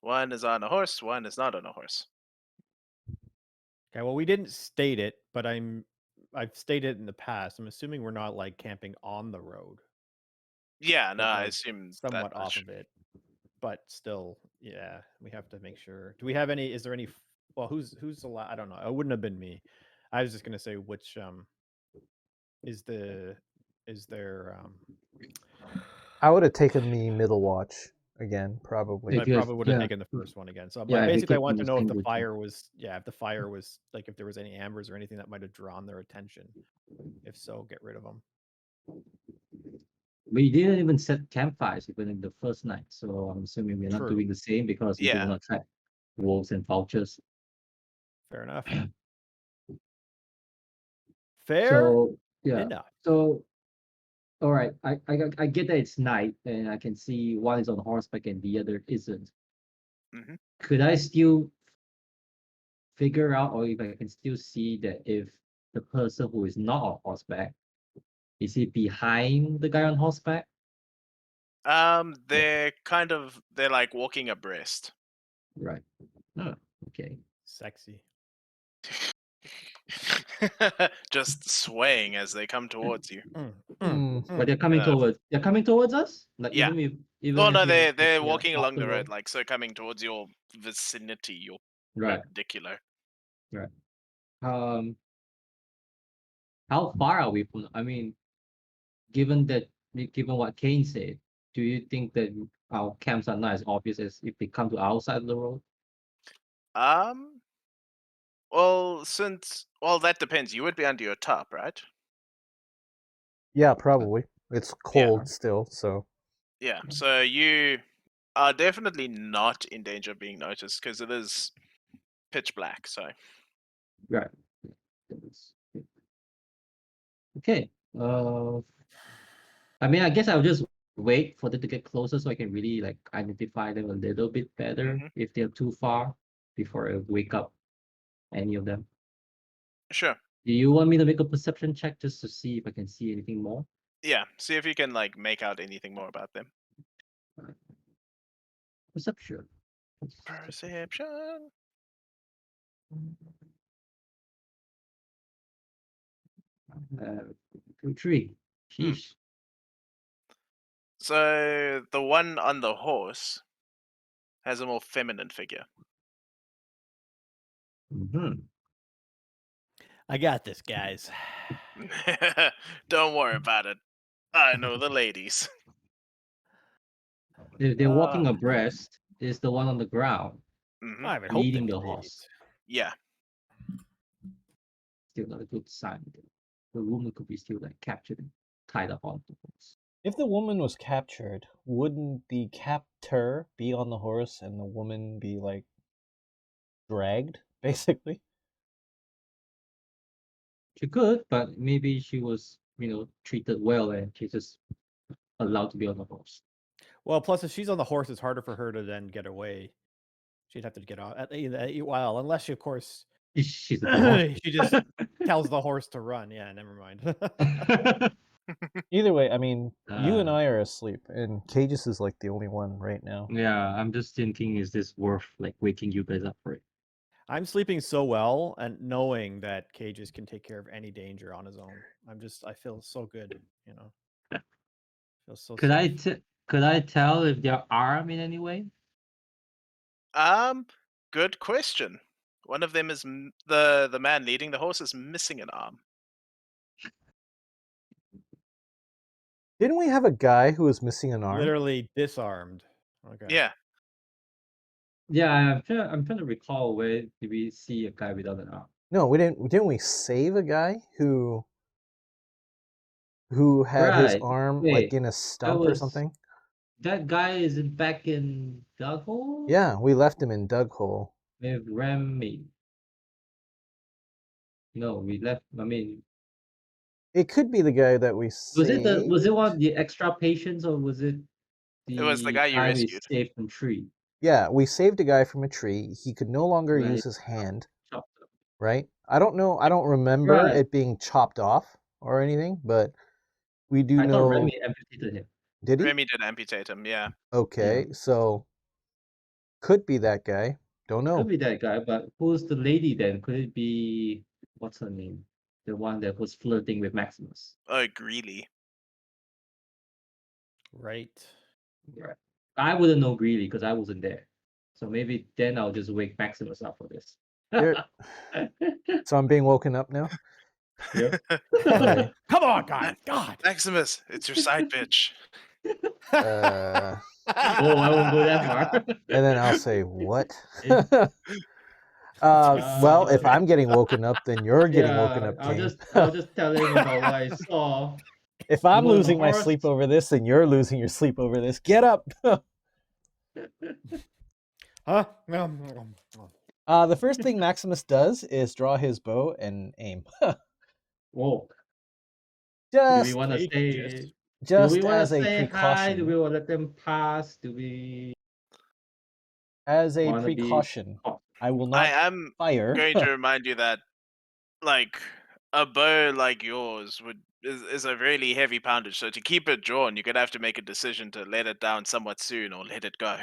One is on a horse, one is not on a horse. Okay, well, we didn't state it, but I've stated it in the past. I'm assuming we're not like camping on the road, Yeah, no, but I like assume somewhat that off much. of it. But still, yeah, we have to make sure. Do we have any? Is there any? Well, who's the I don't know. It wouldn't have been me. I was just gonna say which is there I would have taken the middle watch again, probably. I Because probably would have taken the first one again. So, yeah, but if we basically, I keep want to know if the understanding fire was, if the fire was like if there was any ambers or anything that might have drawn their attention. If so, get rid of them. we didn't even set campfires even in the first night, so I'm assuming we're not True. doing the same because we Yeah. don't want to track wolves and vultures. Fair enough. Fair So yeah. enough. So all right, I get that it's night and I can see one is on horseback and the other isn't. Mhm. Could I still figure out, or if I can still see that if the person who is not on horseback is he behind the guy on horseback? They're like walking abreast. Right. Oh, okay. Sexy. Just swaying as they come towards you. But they're coming towards us? Like Yeah. even Oh if no, we're they're yeah, walking off along the the road, road? like so coming towards your vicinity, your Right. perpendicular. Right. Um, how far are we from? I mean, given what Kane said, do you think that our camps are not as obvious as if they come to our side of the road? Um. Well, that depends. You would be under your top, right? Yeah, probably. It's cold still, so Yeah. So you are definitely not in danger of being noticed because it is pitch black. So Right. Okay. I mean, I guess I'll just wait for them to get closer so I can really like identify them a little bit better if they're too far before I wake up any of them. sure. Do you want me to make a perception check just to see if I can see anything more? Yeah. See if you can like make out anything more about them. Perception. Perception. Uh, 3. Sheesh. So the one on the horse has a more feminine figure. Mm-hmm. I got this, guys. Don't worry about it. I know the ladies. If they're walking abreast, is the one on the ground Mhm. I would hope leading they're the ladies. horse. Yeah. Still not a good sign. The woman could be still like captured and tied up on the horse. if the woman was captured, wouldn't the captor be on the horse and the woman be like dragged, basically? She could, but maybe she was, treated well and she's just allowed to be on the horse. Well, plus if she's on the horse, it's harder for her to then get away. She'd have to get off. Well, unless she, of course, She's a good horse. she just tells the horse to run. Yeah, never mind. Either way, I mean, you and Uh, I are asleep, and Cages is like the only one right now. Yeah, I'm just thinking, is this worth like waking you guys up for it? I'm sleeping so well, and knowing that Cages can take care of any danger on his own. I feel so good, Feel so Could safe. could I tell if they're armed in any way? Good question. One of them is the man leading the horse is missing an arm. Didn't we have a guy who was missing an arm? Literally disarmed. Okay. Yeah. Yeah, I'm trying to recall where did we see a guy without an arm. No, we didn't. Didn't we save a guy who had his Right. arm Wait, like in a stump or something? That guy is back in Duggle? Yeah, we left him in Dug Hole. With Remy. No, we left. I mean, It could be the guy that we saved. was it one of the extra patients or was it It was the guy you we rescued. saved from tree? Yeah, we saved a guy from a tree. He could no longer Right. use his hand, Chopped up. right? I don't know. I don't remember Right. it being chopped off or anything, but we do I know. thought Remy amputated him. Did he? Remy did amputate him, yeah. Okay, so could be that guy. Don't know. Could be that guy, but who's the lady then? Could it be, what's her name? The one that was flirting with Maximus. Oh, Greeley. Right. Right. I wouldn't know Greeley because I wasn't there. So maybe then I'll just wake Maximus up for this. So I'm being woken up now. Yeah. Okay. Come on, guys. God. Maximus, it's your side bitch. Uh, Oh, I won't go that far. and then I'll say what? Well, if I'm getting woken up, then you're getting woken up, I'll Kane. just tell him about what I saw. If I'm You want the losing my horse? sleep over this, then you're losing your sleep over this. Get up. Huh? The first thing Maximus does is draw his bow and aim. Whoa. Do we Just want to say? just do we want as to a say hi? Do precaution. we want to let them pass? Do we? As a Wanna be- precaution, Oh. I will I not am fire. going to remind you that, like, a bow like yours is a really heavy poundage. So to keep it drawn, you're gonna have to make a decision to let it down somewhat soon or let it go.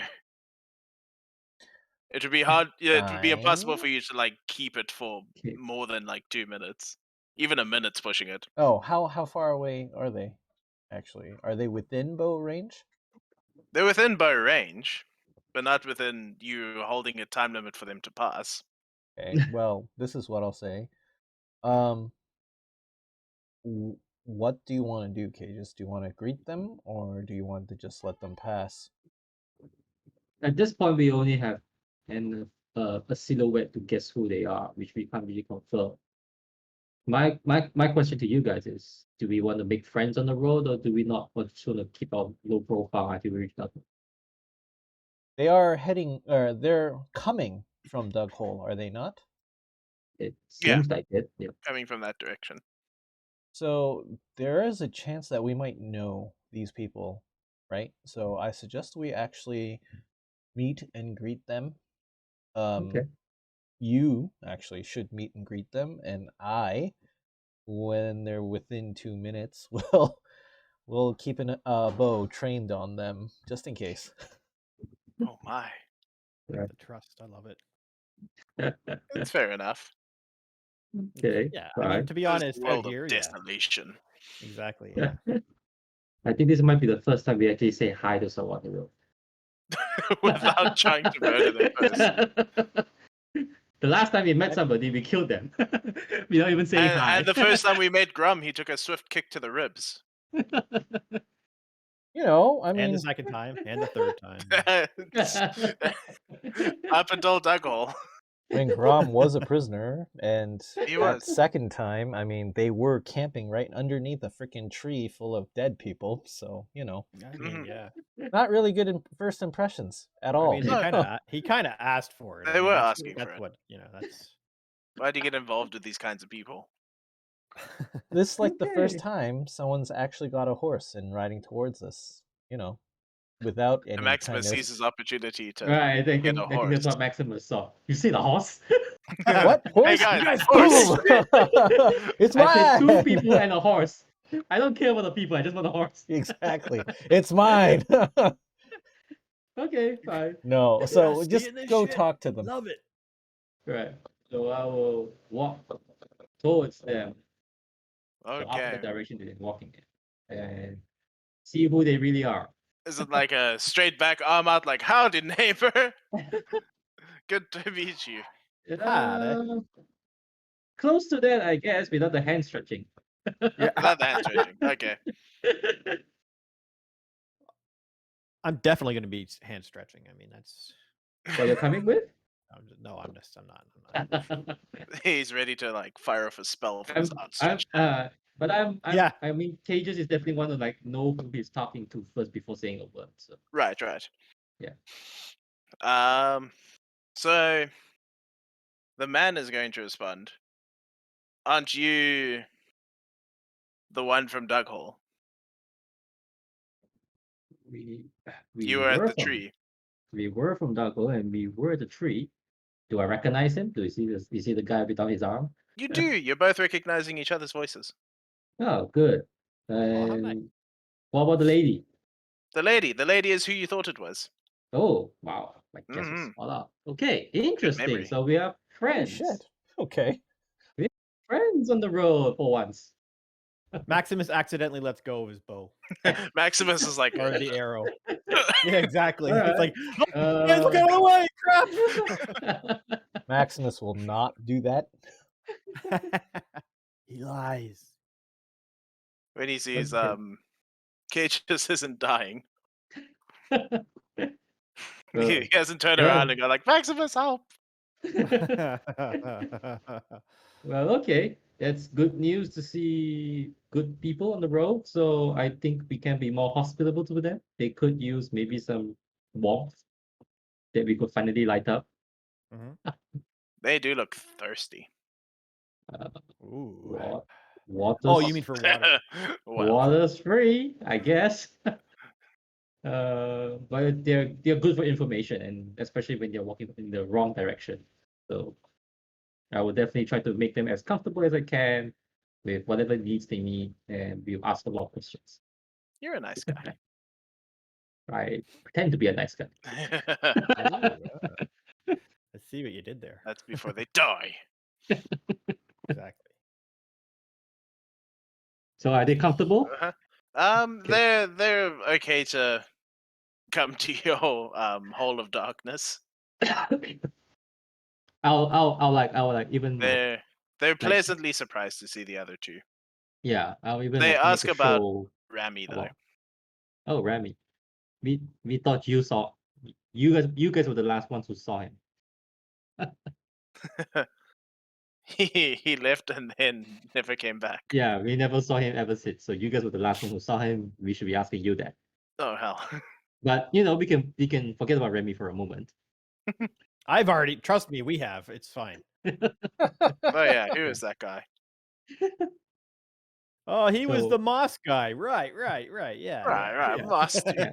It would be hard. Yeah, it would be impossible for you to like keep it for Okay. more than like 2 minutes. Even a minute's pushing it. Oh, how far away are they? Actually, are they within bow range? They're within bow range, but not within you holding a time limit for them to pass. Okay. Well, this is what I'll say. What do you want to do, Cages? Do you want to greet them, or do you want to just let them pass? At this point, we only have a silhouette to guess who they are, which we can't really confirm. My question to you guys is: do we want to make friends on the road, or do we not want to keep our low profile until we reach out? They are heading, or they're coming from Dug Hole, are they not? It Yeah. seems like it. Yeah. Coming from that direction. So there is a chance that we might know these people, right? So I suggest we actually meet and greet them. Okay. You actually should meet and greet them, and I, when they're within 2 minutes, will keep a bow trained on them just in case. Oh my. Right. The trust, I love it. It's fair enough. Okay. Yeah, I fine. mean, to be This is honest, the out world here, of yeah, desolation. exactly, yeah. I think this might be the first time we actually say hi to someone on the road. Without trying to murder them first. The last time we met somebody, we killed them. We don't even say hi. And the first time we met Grum, he took a swift kick to the ribs. You know, I And mean, the second time, and the third time. Up until Duggle. when Grom was a prisoner, and He that was. second time, I mean, they were camping right underneath a freaking tree full of dead people. So, you know, I mean, yeah. not really good first impressions at I all. mean, he kind of asked for it. I They mean, were that's, asking that's for it. what, that's. Why do you get involved with these kinds of people? This is like the first Okay. time someone's actually got a horse and riding towards us, you know, without any And Maximus kind of... sees his opportunity to Right, I get think, a I think that's horse. what Maximus saw. You see the horse? What? Horse? Hey guys, Boom! horse! It's I said two mine! people and a horse. I don't care about the people, I just want a horse. Exactly. It's mine. Okay, fine. No, so Yes, just get in this go shit. talk to them. Love it. Right. So I will walk towards them, the Okay. opposite direction they're walking in, and see who they really are. Is it like a straight back arm out like, howdy neighbor? Good to meet you. Uh, close to that, I guess, without the hand stretching. Yeah. Without the hand stretching. Okay. I'm definitely going to be hand stretching. I mean, that's. What you're coming with? I'm not. He's ready to like fire off a spell from his outstretched hand. Yeah. I mean, Cages is definitely want to like know who he's talking to first before saying a word. So Right. yeah. So the man is going to respond. Aren't you the one from Dug Hole? We You were at the from, tree. We were from Dago and we were at the tree. Do I recognize him? Do you see this? You see the guy without his arm? You do. You're both recognizing each other's voices. Oh, good. how And nice. what about the lady? The lady is who you thought it was. Oh, wow. My guess was spot on. Okay, interesting. memory. So we are Holy friends. shit. Okay. Friends on the road for once. Maximus accidentally lets go of his bow Maximus is like, or the arrow. Yeah, exactly. All It's right. like, guys, look out of the way! Crap! Maximus will not do that. He lies. when he sees Okay. Cage just isn't dying. Well, He hasn't turned yeah. around and go like, Maximus, help! Well, okay. That's good news to see good people on the road. So I think we can be more hospitable to them. They could use maybe some warmth that we could finally light up. They do look thirsty. Ooh. Water's, Oh, you mean for water? Well, water's free, I guess. But they're good for information, and especially when they're walking in the wrong direction. So I will definitely try to make them as comfortable as I can with whatever needs they need, and we'll ask a lot of questions. you're a nice guy. I pretend to be a nice guy. Let's see what you did there. That's before they die. Exactly. So are they comfortable? They're okay to come to your hole of darkness. I'll like even like, They're They're pleasantly surprised to see the other two. Yeah, I'll even They like make ask a about show Rami though. about. Oh, Rami, we thought you saw you guys were the last ones who saw him. He left and then never came back. Yeah, we never saw him ever since. So you guys were the last one who saw him. We should be asking you that. Oh hell. But you know, we can forget about Remy for a moment. I've already trust me, we have. It's fine. Oh yeah, who is that guy? Oh, he was So- the moss guy. Right. Yeah. Right, yeah. must do.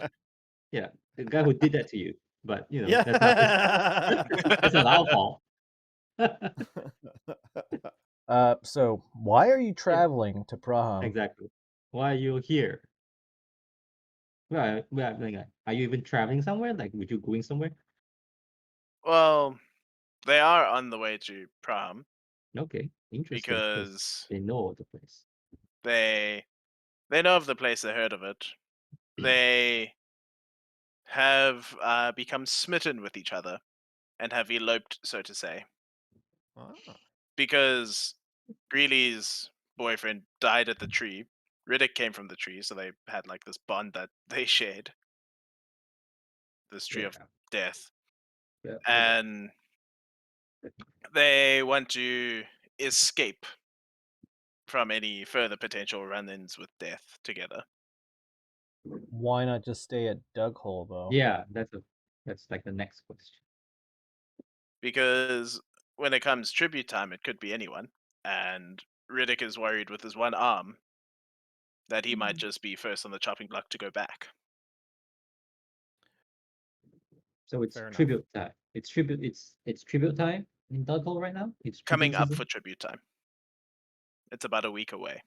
Yeah, the guy who did that to you. But you know, Yeah. that's not our fault. So why are you traveling to Praha? Exactly. Why are you here? Like, are you even traveling somewhere? Like, would you going somewhere? Well, they are on the way to prom Okay, interesting. because they know of the place. they know of the place, they heard of it. They have become smitten with each other and have eloped, so to say, Ah. because Greeley's boyfriend died at the tree. Riddick came from the tree, so they had like this bond that they shared. This tree of death. Yeah. And they want to escape from any further potential run-ins with death together. Why not just stay at Dug Hole though? Yeah, that's like the next question. Because when it comes tribute time, it could be anyone. And Riddick is worried with his one arm that he might just be first on the chopping block to go back. So it's Fair enough. tribute time. It's tribute time in Dug Hole right now. It's Coming tribute up season? for tribute time. It's about a week away.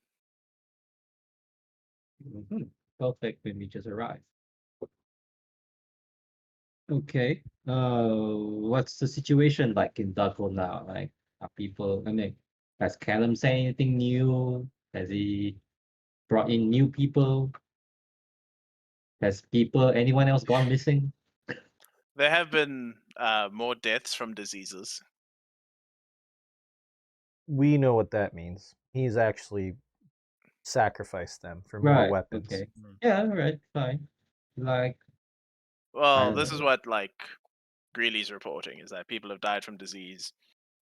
Mhm. Perfect when we just arrived. Okay. What's the situation like in Dug Hole now? Like, are people? I mean, has Callum said anything new? Has he brought in new people? Has anyone else gone missing? There have been more deaths from diseases. We know what that means. He's actually sacrificed them for more weapons. Okay. Mm. Yeah. All right. Fine. Like, Well, don't this is know. what like Greeley's reporting is that people have died from disease.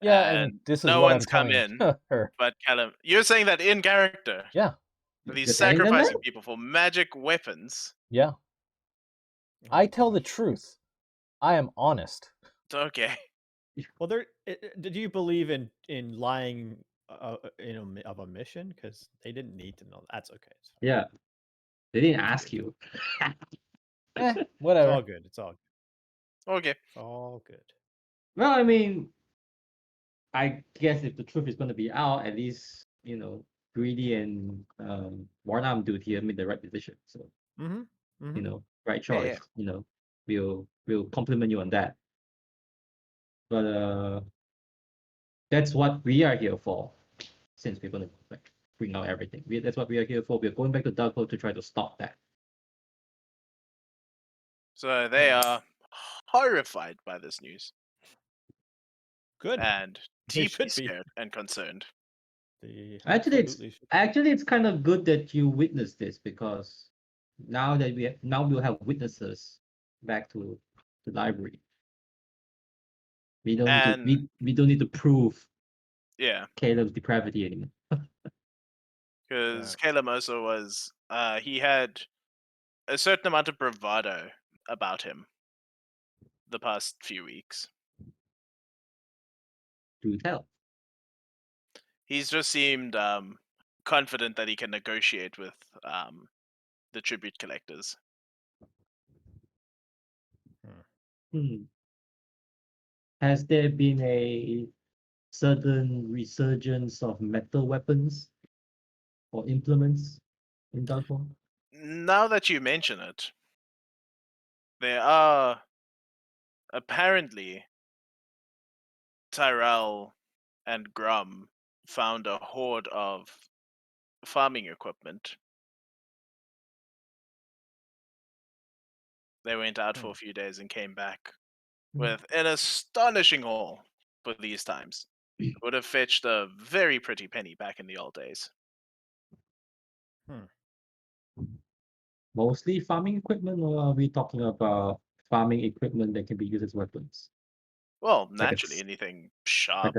Yeah, and this is no what one's I'm come telling in. her. But Callum, you're saying that in character. Yeah, That he's You're telling them sacrificing that? people for magic weapons. yeah. Oh I my tell the gosh. truth. I am honest. Okay. Well, did you believe in lying of a mission? Because they didn't need to know. That's okay. It's fine. Yeah. They didn't We ask forgive you. It's Whatever. all good. It's all Okay. It's all good. Well, I mean, I guess if the truth is going to be out, at least Greedy and Warnam dude here made the right decision. So Mm-hmm. right Yeah, choice. We'll compliment you on that. But that's what we are here for. Since we're going to bring out everything, that's what we are here for. We're going back to Dark Hole to try to stop that. So they are horrified by this news Good. and They deeply should be. scared and concerned. They Actually, absolutely should. it's kind of good that you witnessed this, because now we'll have witnesses back to the library. We don't need to And we don't need to prove yeah, Caleb's depravity anymore. because Facts. Caleb also was he had a certain amount of bravado about him the past few weeks. Do tell. He's just seemed confident that he can negotiate with the tribute collectors. Hmm. Has there been a sudden resurgence of metal weapons or implements in Dark Hole? Now that you mention it, there are apparently Tyrell and Grum found a horde of farming equipment. They went out for a few days and came back with an astonishing haul for these times. Would have fetched a very pretty penny back in the old days. Mostly farming equipment, or are we talking about farming equipment that can be used as weapons? Well, Like naturally, anything sharp.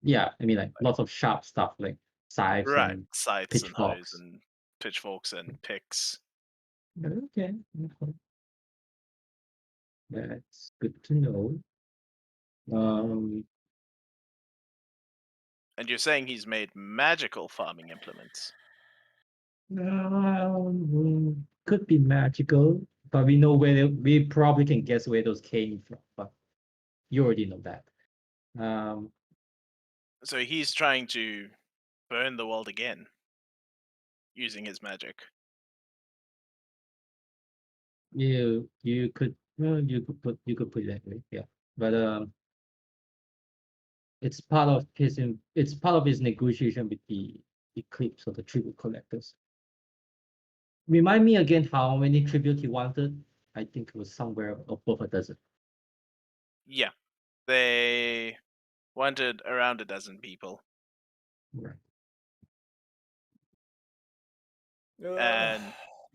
Yeah, I mean, like lots of sharp stuff like scythes Right. and Scythes and hoes pitchforks. and pitchforks and picks. Okay, okay. That's good to know. And you're saying he's made magical farming implements. Could be magical, but we know we probably can guess where those came from. But you already know that. So he's trying to burn the world again using his magic. You could you could put it that way, yeah. But it's part of his negotiation with the Eclipse or the tribute collectors. Remind me again how many tribute he wanted. I think it was somewhere above a dozen. Yeah. They wanted around a dozen people. Right. And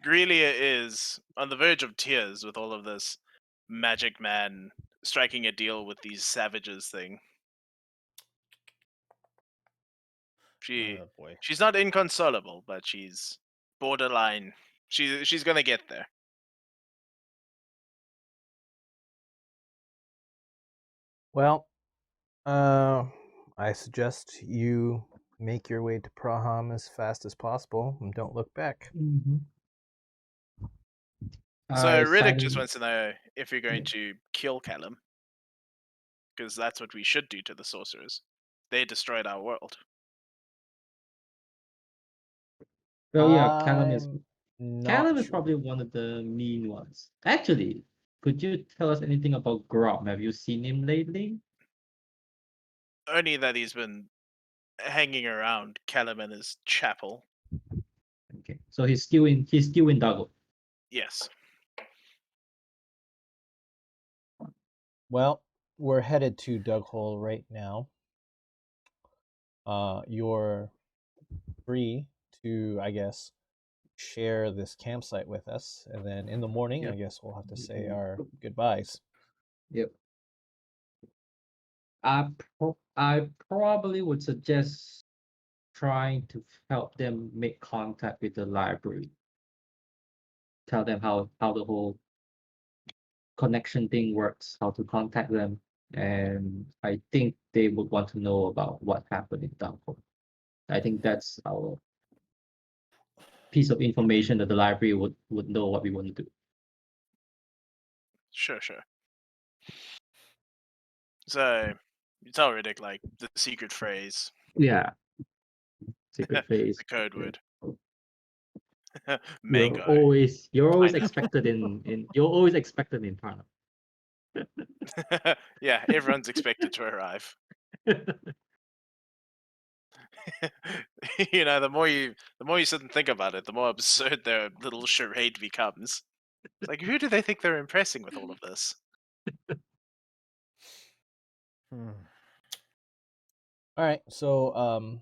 Grelia is on the verge of tears with all of this magic man striking a deal with these savages thing. Oh boy. She's not inconsolable, but she's borderline. She's gonna get there. Well, I suggest you make your way to Praham as fast as possible and don't look back. Mm-hmm. So Riddick just wants to know if you're going to kill Callum, because that's what we should do to the sorcerers. They destroyed our world. Well, yeah, Callum is Not sure. probably one of the mean ones. Actually, could you tell us anything about Grob? Have you seen him lately? Only that he's been hanging around Callum and his chapel. Okay, so he's still in Duggle. Yes. Well, we're headed to Dughole right now. You're free to, I guess, share this campsite with us, and then in the morning, I guess we'll have to say our goodbyes. Yep. I probably would suggest trying to help them make contact with the library. Tell them how the whole connection thing works, how to contact them, and I think they would want to know about what happened in Dunkirk. I think that's our piece of information that the library would know what we want to do. Sure. So you tell Riddick like the secret phrase. Yeah. Secret phrase. The code word. Mango. You're always Pineapple. expected in Parnum. Yeah, everyone's expected to arrive. You know, the more you sit and think about it, the more absurd their little charade becomes. It's like, who do they think they're impressing with all of this? All right, so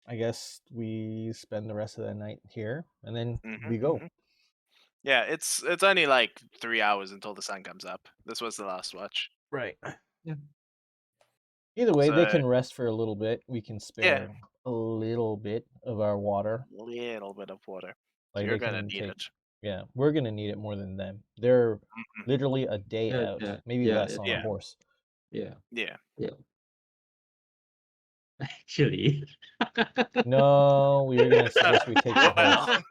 I guess we spend the rest of the night here, and then we go. Yeah, it's only like 3 hours until the sun comes up. This was the last watch. Right. Yeah. Either way, they So- can rest for a little bit. We can spare a little bit of our water. Little bit of water. Like You're they gonna can need take. it. Yeah, we're gonna need it more than them. They're literally a day Yeah, out, yeah, maybe yeah, less on a yeah. horse. Yeah. Yeah. Actually. No, we were gonna suggest we take the horse.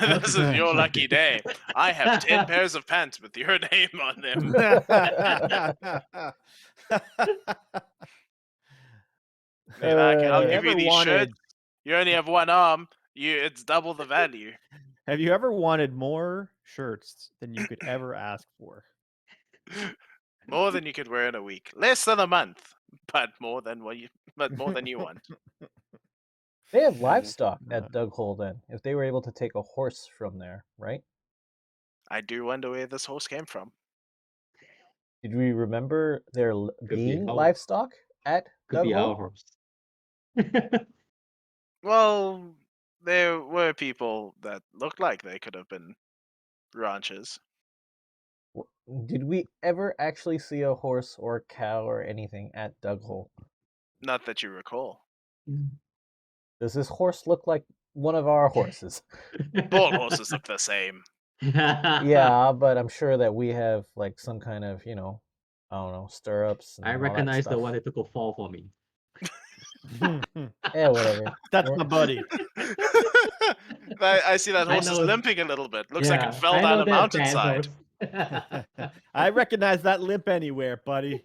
Well, this is your lucky day. I have 10 pairs of pants with your name on them. I'll give you these shirts. You only have one arm. It's double the value. Have you ever wanted more shirts than you could ever ask for? More than you could wear in a week. Less than a month, but more than you want. They have livestock at Dughole then, if they were able to take a horse from there, right? I do wonder where this horse came from. Did we remember there be being how- livestock at Could be our Dughold? horse. Well, there were people that looked like they could have been ranchers. Did we ever actually see a horse or a cow or anything at Dughold? Not that you recall. Does this horse look like one of our horses? All horses look the same. Yeah, but I'm sure that we have like some kind of, I don't know, stirrups. And I all that recognize the stuff. one that took a fall for me. Yeah, whatever. That's my buddy. I see that I horse is know- limping a little bit. Looks like it fell I down know a that mountainside. horse. I recognize that limp anywhere, buddy.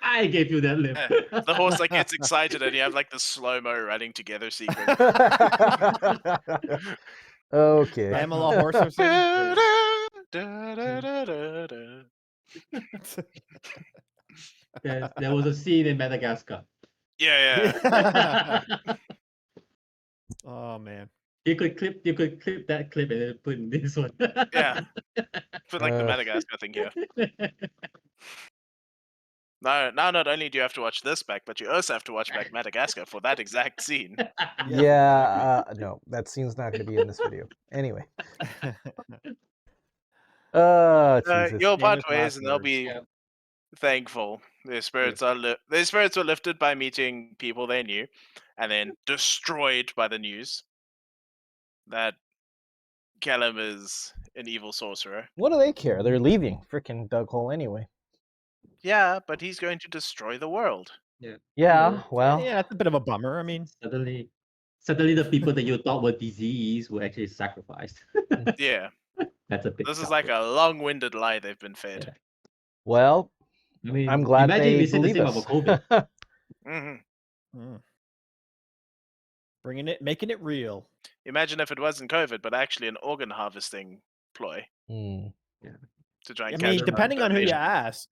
I gave you that lip. The horse like gets excited and you have like the slow-mo running together sequence. Okay. Pamela Horserson. There was a scene in Madagascar. Yeah. Oh man. You could clip that clip and then put in this one. Yeah. Put like the Madagascar thing here. Now not only do you have to watch this back, but you also have to watch back Madagascar for that exact scene. Yeah, no, that scene's not going to be in this video. Anyway. Jesus. You'll part famous ways last and they'll words. be Yeah. thankful. Their spirits were lifted by meeting people they knew, and then destroyed by the news that Callum is an evil sorcerer. What do they care? They're leaving freaking Dughold anyway. Yeah, but he's going to destroy the world. Yeah, well, Yeah, that's a bit of a bummer. I mean, Suddenly the people that you thought were diseased were actually sacrificed. Yeah, That's a big. this is like a long-winded lie they've been fed. Yeah. well, I mean, I'm glad imagine they we said the believe same us. about COVID. Hmm making it real. Imagine if it wasn't COVID, but actually an organ harvesting ploy Hmm. to try I and mean, catch depending on who you patient. ask.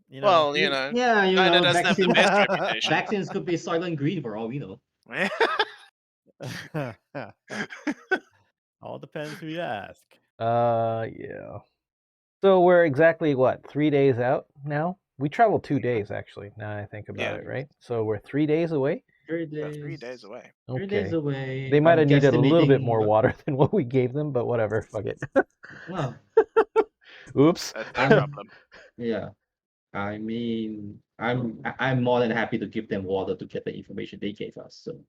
You know. Well, you know, Yeah, you China know, doesn't have the best reputation. vaccines could be Soylent Green for all we know. All depends who you ask. Yeah. So we're exactly what, 3 days out now? We traveled 2 days actually. Now I think about Yeah. it, right? So we're 3 days away. 3 We're days. 3 days away. 3 days Okay. away. They might I'm have needed a little bit guesstimating more what- water than what we gave them, but whatever. Fuck it. Well, Oops. That's their problem. yeah. I mean, I'm more than happy to give them water to get the information they gave us. So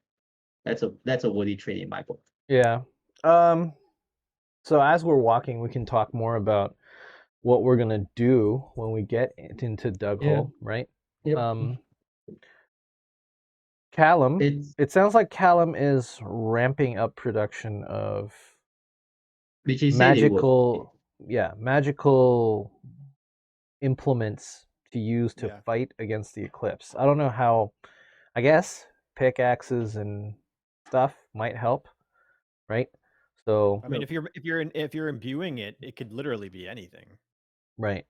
that's a worthy trade in my book. Yeah. So as we're walking, we can talk more about what we're gonna do when we get into Dughold, right? Yep. Callum. It's It sounds like Callum is ramping up production of which he said they would. magical implements to use to Yeah. fight against the eclipse. I don't know how. I guess pickaxes and stuff might help, right? So I mean, if you're imbuing it, it could literally be anything. right.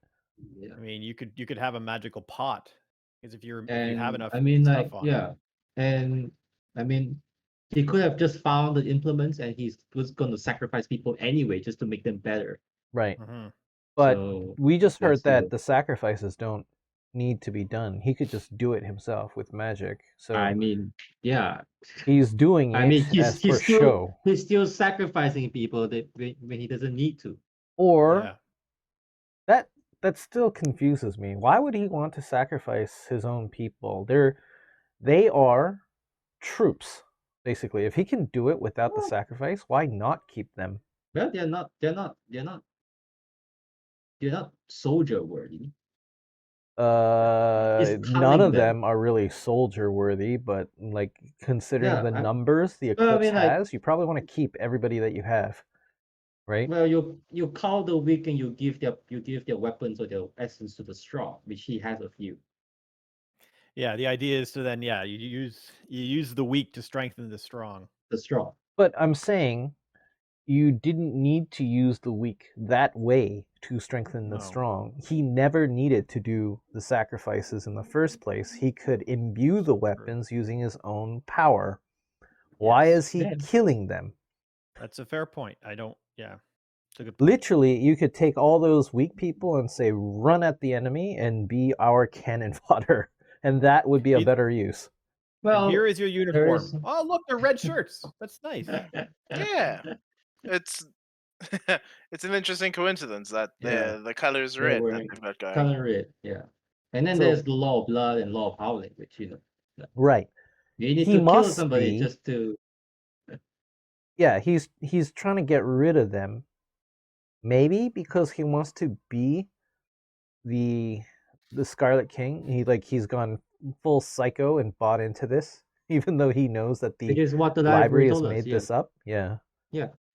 Yeah. I mean, you could have a magical pot, because if you have And enough I mean, stuff like, on yeah. And I mean, he could have just found the implements and he was going to sacrifice people anyway just to make them better. Right. it. Mhm. But So we just heard that's that the- the sacrifices don't need to be done. He could just do it himself with magic. So I mean, yeah. he's doing it I mean, as for show. he's still sacrificing people when he doesn't need to. Or Yeah. that still confuses me. Why would he want to sacrifice his own people? They are troops, basically. If he can do it without the sacrifice, why not keep them? Well, they're not soldier worthy. He's None counting of them. them are really soldier worthy, but like considering Yeah, the I- numbers the Well, I eclipse mean, like- has, you probably want to keep everybody that you have, right? Well, you call the weak and you give their weapons or their essence to the strong, which he has a few. Yeah, the idea is to then, you use the weak to strengthen the strong. The strong. But I'm saying you didn't need to use the weak that way to strengthen the No. strong. He never needed to do the sacrifices in the first place. He could imbue the weapons using his own power. Why Yes. is he Yeah. killing them? That's a fair point. It's a good point. Literally, you could take all those weak people and say, run at the enemy and be our cannon fodder. and that would be a He's- better use. Well, and here is your uniform. there's- Oh, look, they're red shirts. That's nice. Yeah. It's it's an interesting coincidence that Yeah. the colors They're red that wearing they've got going. color red, yeah. And then So- there's the law of blood and law of howling, which Right. you need He to kill must somebody be- just to. Yeah, he's trying to get rid of them. Maybe because he wants to be the Scarlet King. He's gone full psycho and bought into this, even though he knows that the Because what the library has told us, made yeah. this up. Yeah.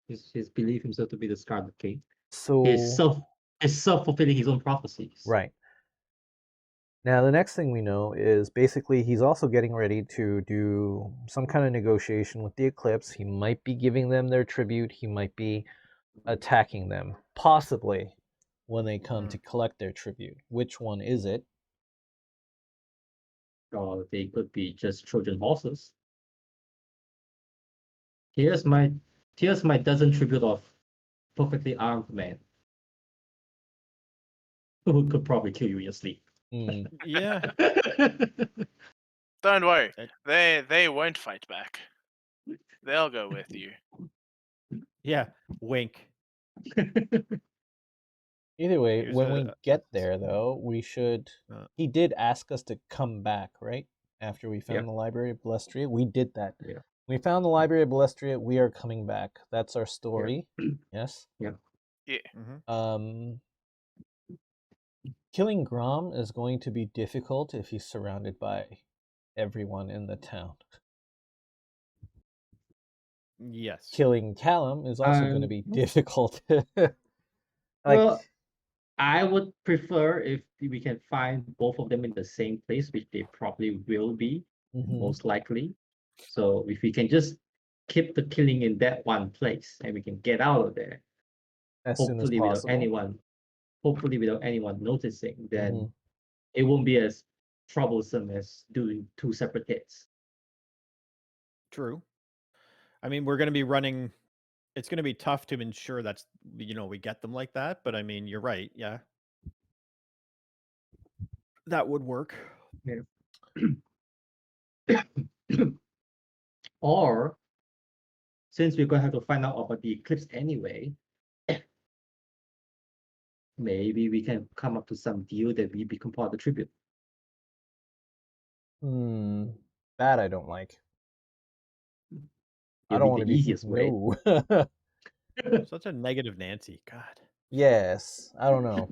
He's believed himself to be the Scarlet King. So He's self-fulfilling his own prophecies. right. Now the next thing we know is basically he's also getting ready to do some kind of negotiation with the Eclipse. He might be giving them their tribute. He might be attacking them, possibly when they come to collect their tribute. Which one is it? Or they could be just Trojan horses. Here's my dozen tribute of perfectly armed men who could probably kill you in your sleep. Hmm. Yeah. Don't worry, That- they won't fight back. They'll go with you. Yeah. Wink. Either way, Here's when we a- get there, though, we should. Uh. He did ask us to come back, right? After we found Yeah. the Library of Balestria, we did that. Yeah. We found the Library of Balestria. We are coming back. That's our story. Yes. Mhm. Killing Grom is going to be difficult if he's surrounded by everyone in the town. Yes. Killing Callum is also going to be difficult. Well, I would prefer if we can find both of them in the same place, which they probably will be, mhm. most likely. So if we can just keep the killing in that one place and we can get out of there, as soon as hopefully without possible. anyone noticing, then Mhm. it won't be as troublesome as doing two separate hits. True. I mean, we're going to be running. It's going to be tough to ensure that's we get them like that. But I mean, you're right. Yeah, that would work. Or since we're gonna have to find out about the eclipse anyway, maybe we can come up to some deal that we become part of the tribute. That I don't like. I It'll don't be want to the be easiest way. No. Such a negative Nancy. God. Yes, I don't know.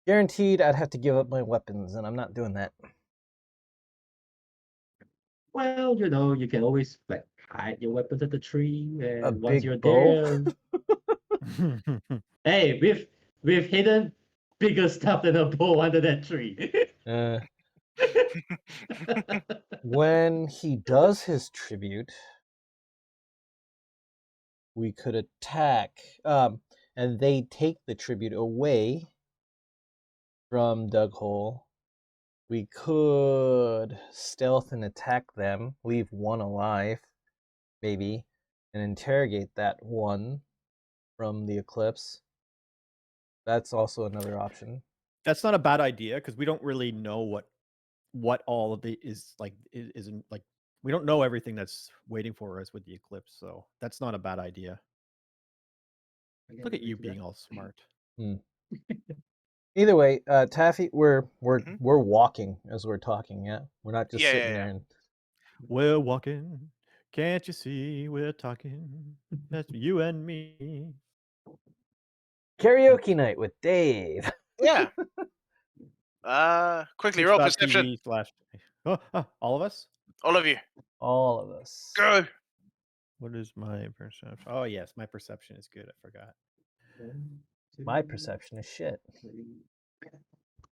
Guaranteed, I'd have to give up my weapons, and I'm not doing that. Well, you can always like hide your weapons at the tree, and once big you're bow? there, hey, we've hidden bigger stuff than a bow under that tree. When he does his tribute, we could attack, and they take the tribute away from Dughole. We could stealth and attack them, leave one alive, maybe, and interrogate that one from the Eclipse. That's also another option. That's not a bad idea because we don't really know what all of it is like. Isn't like we don't know everything that's waiting for us with the eclipse. So that's not a bad idea. Look at you being all smart. Either way, Taffy, we're Mhm. we're walking as we're talking. Yeah, we're not just Yeah, sitting yeah, there yeah. and We're walking. Can't you see we're talking? That's you and me. karaoke night with Dave. Yeah. Quickly roll perception. Twitch.tv/ all of us? All of you. All of us. Go. What is my perception? Oh yes, my perception is good. I forgot. My perception is shit.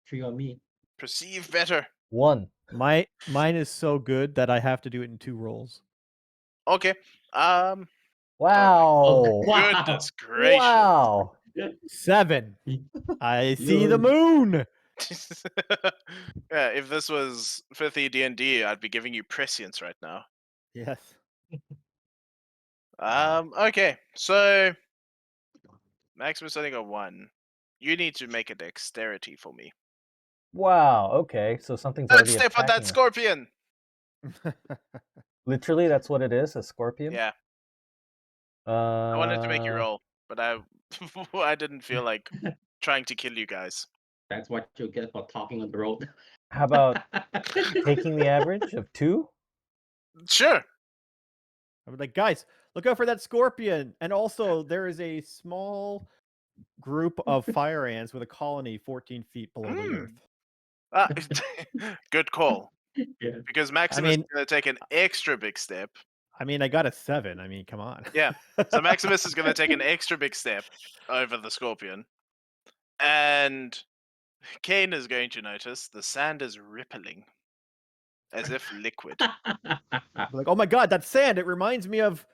3 on me. Perceive better. 1. Mine is so good that I have to do it in 2 rolls. Okay. Wow. Oh, wow. Goodness gracious. Wow. 7. I see the You're- moon. Yeah, if this was 5th D&D, I'd be giving you prescience right now. Yes. Okay, so Maximus only got 1. You need to make a dexterity for me. Wow. Okay. So something's Don't already step on attacking that us. scorpion. Literally, that's what it is. A scorpion. Yeah, I wanted to make you roll, but I didn't feel like trying to kill you guys. That's what you get for talking on the road. How about taking the average of 2? Sure. I was like, guys, look out for that scorpion. And also, there is a small group of fire ants with a colony 14 feet below the Mm. earth. Good call. Yeah. Because Maximus mean- is going to take an extra big step. I mean, I got a 7. I mean, come on. Yeah. So Maximus is going to take an extra big step over the scorpion. And Kane is going to notice the sand is rippling as if liquid. Like, oh my god, that's sand. It reminds me of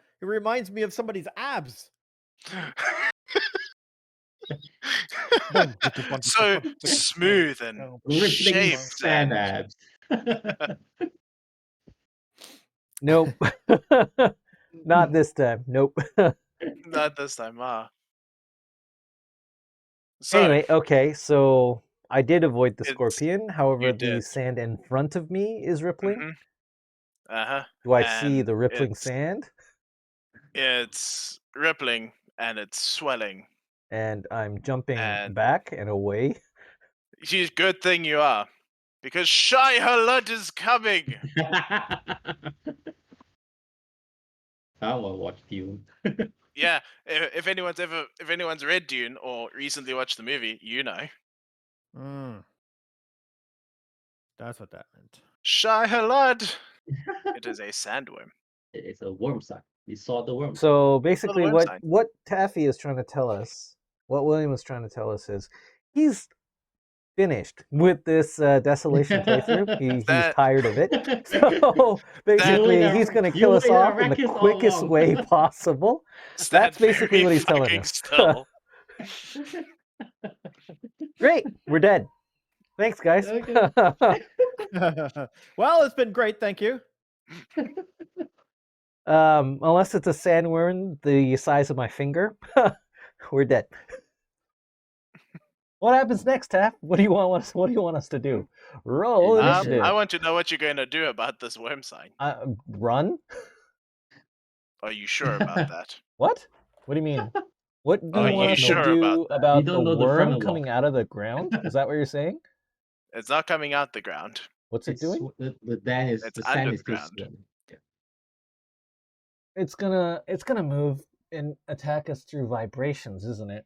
somebody's abs. So smooth and Rippling shaved sand and abs. Nope. Not this time. Nope. not this time. So Anyway, okay. So I did avoid the It's- scorpion. However, you the did. sand in front of me is rippling. mhm. Uh-huh. Do I see And the rippling it's- sand? It's rippling and it's swelling. And I'm jumping And- back and away. Good thing you are. Because Shai Halud is coming! I want to watch Dune. Yeah, if anyone's read Dune or recently watched the movie, you know. Mm. That's what that meant. Shai Halud! It is a sandworm. It's a worm sign. We saw the worm. So basically, website. what Taffy is trying to tell us, what William is trying to tell us is, he's finished with this Desolation playthrough. He's That- tired of it. So basically, That- he's going to you kill us wait, off in the Arrakis all quickest along. way possible. That's Stand basically very what he's telling fucking us. Still. Great, we're dead. Thanks, guys. Okay. Well, it's been great, thank you. Unless it's a sandworm the size of my finger, we're dead. What happens next, Taff? What do you want us? What do you want us to do? Roll initiative. I want to know what you're going to do about this worm sign. Run? Are you sure about that? What? What do you mean? What do Are you want you us sure to do about that? about We the don't know the front worm of the coming out of the ground? Is that what you're saying? It's not coming out the ground. What's it It's doing? the sand is It's the sand is still underground. swimming. Yeah. It's gonna move and attack us through vibrations, isn't it?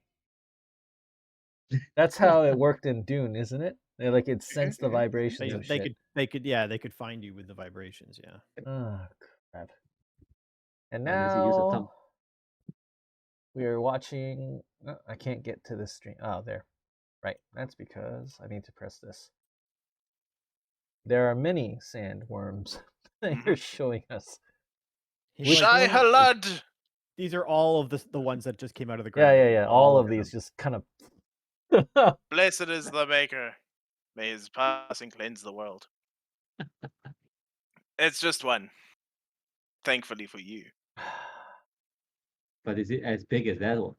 That's how it worked in Dune, isn't it? It sensed the vibrations They, and they shit. they could find you with the vibrations, yeah. Oh, crap. And Unless you use a now thumb. we are watching. I can't get to this stream. Oh, there. Right. That's because I need to press this. There are many sandworms that you're showing us. He's Shai like, Halud! these are all of the ones that just came out of the ground. Yeah. All of these just kind of. Blessed is the Maker. May his passing cleanse the world. It's just one. Thankfully for you. But is it as big as that one?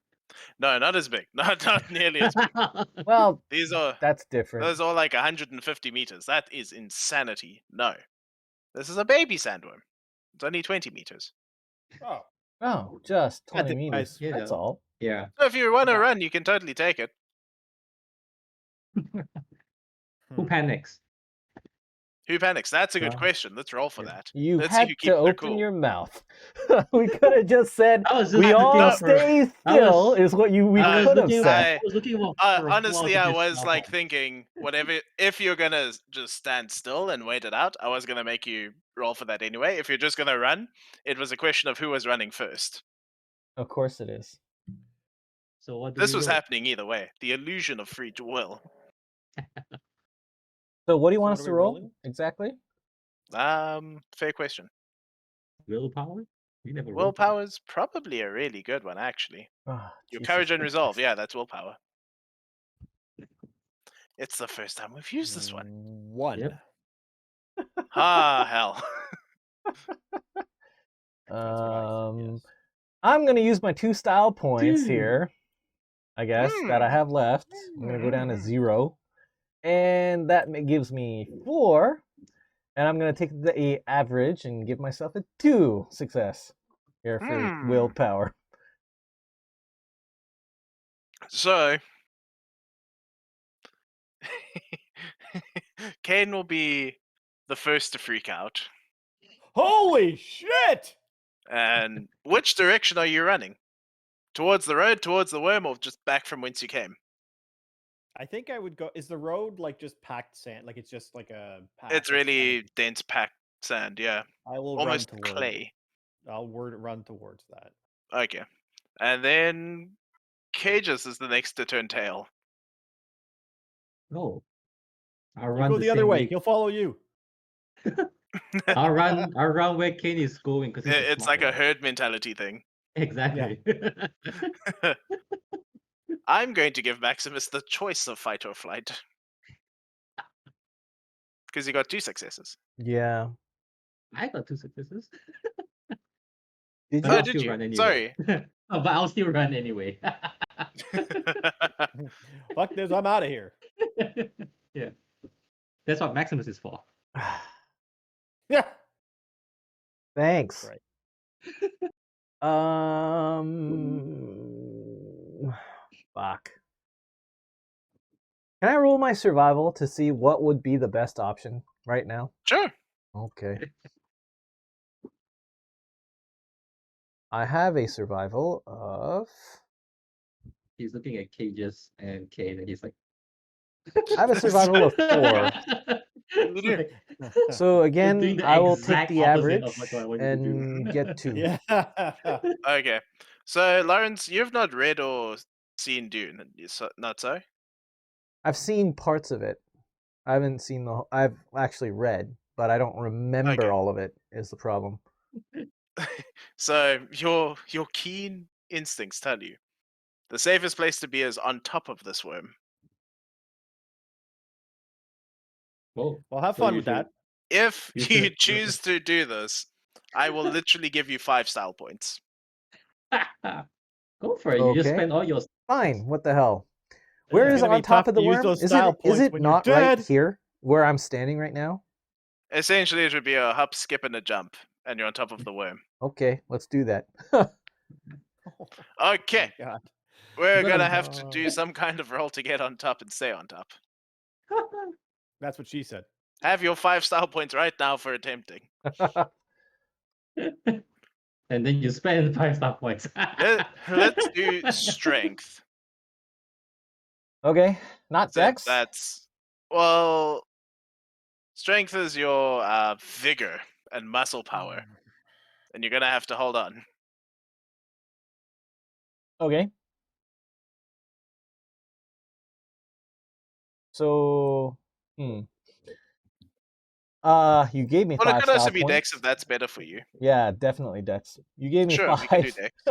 No, not as big. Not nearly as big. Well, These are that's different. those are like 150 meters. That is insanity. No. This is a baby sandworm. It's only 20 meters. Oh. Oh, just Yeah, 20 meters. you That's know. all. Yeah. So if you want to run, you can totally take it. Who panics? Who panics? That's a good Yeah. question. Let's roll for Yeah. that. You Let's see had who to keeps their open cool. your mouth. We could have just said, I was just we all looking for- stay I still, was- is what we I was could have looking- said. I was looking for a Honestly, flaw I to was this like novel. thinking, whatever. If you're gonna just stand still and wait it out, I was gonna make you roll for that anyway. If you're just gonna run, it was a question of who was running first. Of course it is. So what do This we was roll? happening either way. The illusion of free will. So what do you So want what us are to we roll? rolling? Exactly? Fair question. Willpower? We never rolled that. Willpower's probably a really good one, actually. Oh, Your Jesus courage and resolve, Christ. yeah, that's willpower. It's the first time we've used this one. 1. Yep. Ah, hell. That's what I said, yes. I'm going to use my 2 style points Dude. here, I guess, that I have left. I'm going to go down to 0. And that gives me 4. And I'm going to take the average and give myself a 2 success here for willpower. So, Kane will be the first to freak out. Holy shit! And which direction are you running? Towards the road, towards the worm, or just back from whence you came? I think I would go. Is the road like just packed sand? Like it's just like a path? It's really dense packed sand, yeah. I will Almost run towards. clay. I'll run towards that. Okay. And then Cages is the next to turn tail. No. I'll You run go the other same way. He'll follow you. I'll run where Kane is going because It's like a herd mentality thing. Exactly. I'm going to give Maximus the choice of fight or flight. Because he got 2 successes. Yeah. I got 2 successes. Did But you? I'll did still you? run anyway. Sorry. But I'll still run anyway. Fuck this! I'm out of here. Yeah. That's what Maximus is for. Yeah. Thanks. Right. Fuck. Can I roll my survival to see what would be the best option right now? Sure. Okay. I have a survival of. He's looking at Cages and Kane, and he's like, I have a survival of 4. So doing again, the I will take exact the opposite average of what I want you to do. and get 2. Yeah. Okay. So, Lawrence, you've not read or seen Dune, not so? I've seen parts of it. I haven't seen the. I've actually read, but I don't remember Okay. all of it. Is the problem? So your keen instincts tell you the safest place to be is on top of this worm. Whoa. Well, have So fun you with that. If You you should- choose to do this, I will literally give you 5 style points. Go for it. You just Okay. spend all your. Fine. What the hell? Where It's is gonna on be top tough of the to use worm? those Is style it points when you're not right dead. here where I'm standing right now? Essentially, it would be a hop, skip, and a jump, and you're on top of the worm. Okay, let's do that. Okay, Oh, God. we're You gotta- gonna have to do some kind of roll to get on top and stay on top. That's what she said. Have your 5 style points right now for attempting. And then you spend 5 star points. Let's do strength. Okay, not So Dex. that's well, strength is your vigor and muscle power, and you're gonna have to hold on. Okay. So, you gave me Well, it 5 could also style be points. Dex if that's better for you. Yeah, definitely Dex. You gave me Sure, 5. we can do Dex.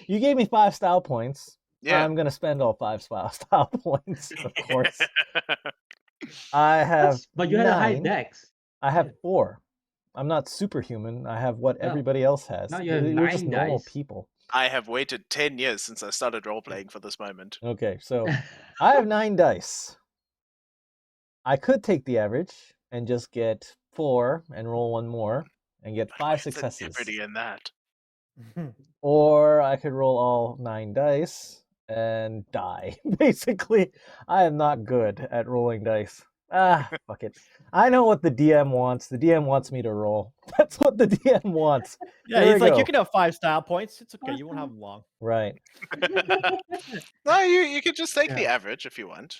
You gave me 5 style points. Yeah. I'm gonna spend all 5 style points, of course. I have. But you had a high 9. dex. I have 4. I'm not superhuman. I have what No. everybody else has. Now you have We're just 9 normal dice. people. I have waited 10 years since I started role playing for this moment. Okay, so I have 9 dice. I could take the average and just get 4 and roll 1 more and get 5 Where's the successes. jeopardy in that? Or I could roll all 9 dice and die. Basically, I am not good at rolling dice. Fuck it. I know what the DM wants. The DM wants me to roll. That's what the DM wants. Yeah, There he's we like, go. you can have 5 style points. It's okay. You won't have them long. Right. No, you could just take the Yeah. average if you want.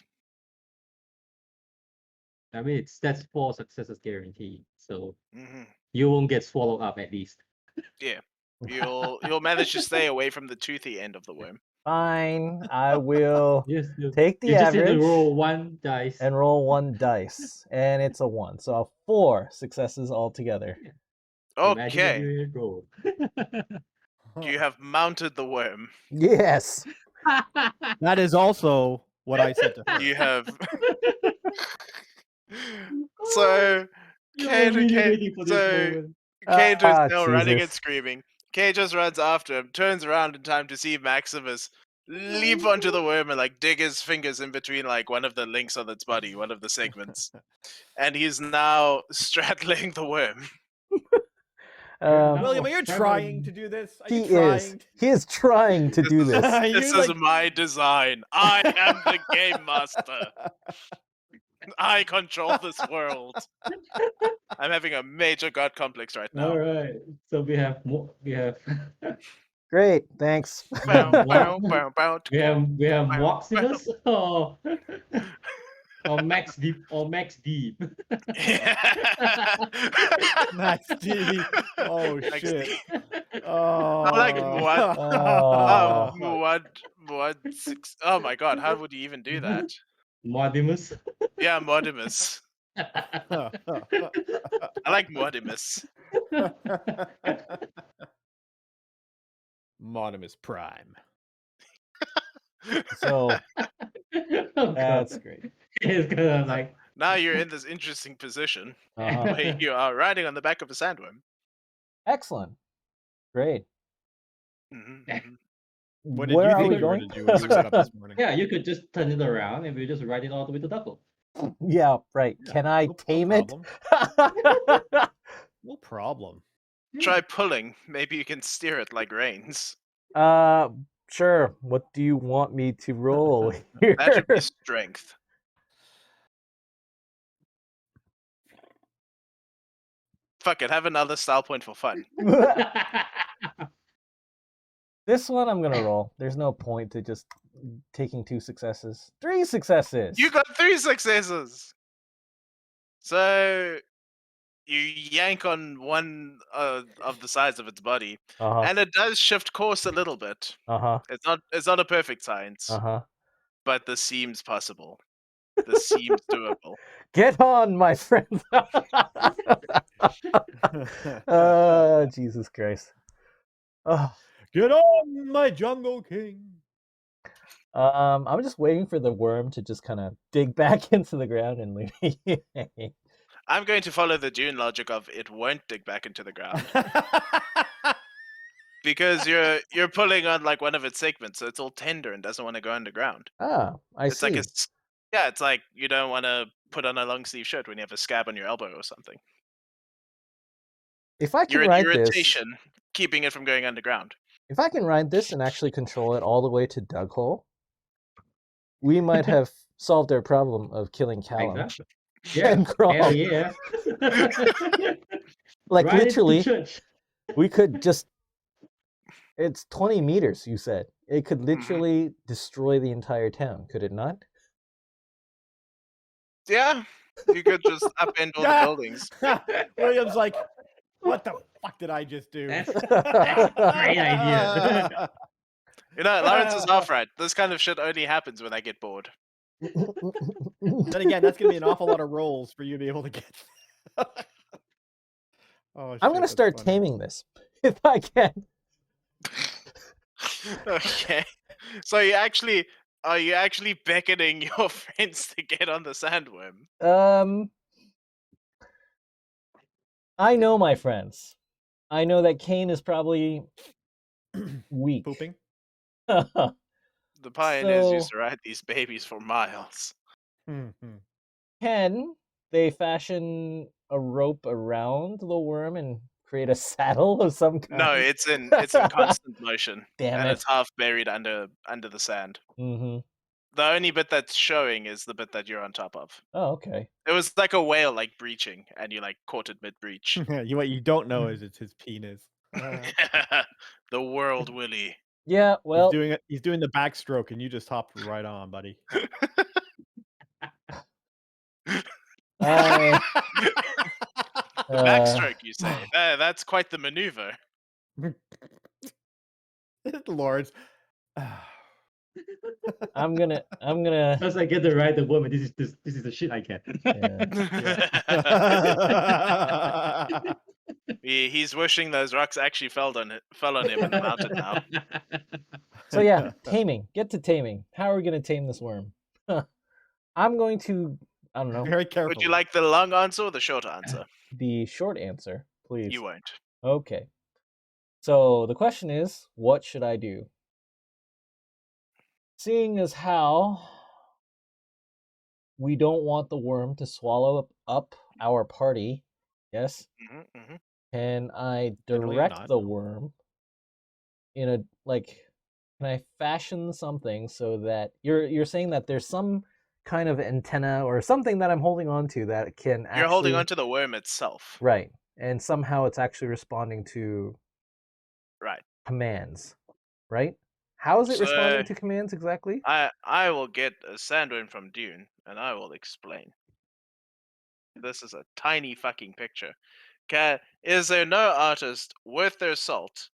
I mean, that's 4 successes guaranteed. So Hmm. you won't get swallowed up at least. You'll manage to stay away from the toothy end of the worm. Fine. I will Yes, take the you just have average to roll 1 dice. and roll 1 dice. And it's a 1. So I have 4 successes altogether. Imagine Okay, you roll. you have mounted the worm. Yes. That is also what I said to her. You have. So, Kane waiting for this moment. Kane is now running and Jesus. screaming. Kane just runs after him, turns around in time to see Maximus leap onto the worm and like dig his fingers in between like one of the links on its body, one of the segments, and he's now straddling the worm. William, are you trying to do this? Are you trying? He is trying to do this. This is my design. I am the game master. I control this world. I'm having a major god complex right now. All right. So we have more. We have. Great, thanks. Bow, bow, What? bow, bow. We have Wow. Moximus or Max Deep Nice, D. Oh Max shit. D. Oh. I like what? Oh. What? Six. Oh my god! How would you even do that? Modimus. Yeah, Modimus. I like Modimus. Modimus Prime. So Oh, that's God. great. It's gonna like. Now you're in this interesting position Uh-huh. where you are riding on the back of a sandworm. Excellent. Great. Mm-hmm. What did Where you are think we you were going? going to do when you woke up this morning? Yeah, you could just turn it around and we just ride it all the way to Duckle. Yeah, right. Yeah, Can I no tame it? problem. No problem. Try pulling. Maybe you can steer it like reins. Sure. What do you want me to roll here? That should be strength. Fuck it. Have another style point for fun. This one I'm gonna roll. There's no point to just taking 2 successes. 3 successes. You got 3 successes. So you yank on one of the sides of its body, Uh-huh. and it does shift course a little bit. Uh-huh. It's not a perfect science, Uh-huh. but this seems possible. This seems doable. Get on, my friend. Jesus Christ. Oh. Get on, my jungle king. I'm just waiting for the worm to just kind of dig back into the ground and leave. I'm going to follow the Dune logic of it won't dig back into the ground because you're pulling on like one of its segments, so it's all tender and doesn't want to go underground. Ah, I It's see. like it's like you don't want to put on a long sleeve shirt when you have a scab on your elbow or something. If I can Your ride this, irritation keeping it from going underground. if I can ride this and actually control it all the way to Dughole, we might have solved our problem of killing Callum. Exactly. Yeah. And Crawl. Hell yeah. Like Ride it to literally, church. we could just. It's 20 meters, you said. It could literally destroy the entire town, could it not? Yeah, you could just upend all the buildings. William's like, what the fuck did I just do? That's a great idea. You know, Lawrence is half right. This kind of shit only happens when I get bored. Then again, that's gonna be an awful lot of rolls for you to be able to get. Oh, I'm gonna start taming this if I can. Okay. So are you actually beckoning your friends to get on the sandworm? I know my friends. I know that Kane is probably weak. Pooping. The pioneers used So- to ride these babies for miles. Can they fashion a rope around the worm and create a saddle of some kind? No, it's in constant motion. Damn and it. it's half buried under the sand. Mm-hmm. The only bit that's showing is the bit that you're on top of. Oh, okay. It was like a whale like breaching, and you like caught it mid breach. What you don't know is it's his penis. The world, Willie. Yeah, well, He's doing the backstroke, and you just hopped right on, buddy. I, Backstroke, you say? That's quite the maneuver. Lords. I'm gonna. Once I get to ride the woman, this is the shit I get. Yeah. He's wishing those rocks actually fell on him in the mountain now. So yeah, taming. Get to taming. How are we gonna tame this worm? I'm going to. I don't know. Very careful. Would you like the long answer or the short answer? The short answer, please. You won't. Okay. So the question is, what should I do? seeing as how we don't want the worm to swallow up our party, yes, can I Generally direct not, the no. worm in a can I fashion something so that you're saying that there's some kind of antenna or something that I'm holding on to that can actually You're holding onto the worm itself. right, and somehow it's actually responding to Right. commands, right? How is it So responding to commands exactly? I will get a sandworm from Dune and I will explain. This is a tiny fucking picture. Is there no artist worth their salt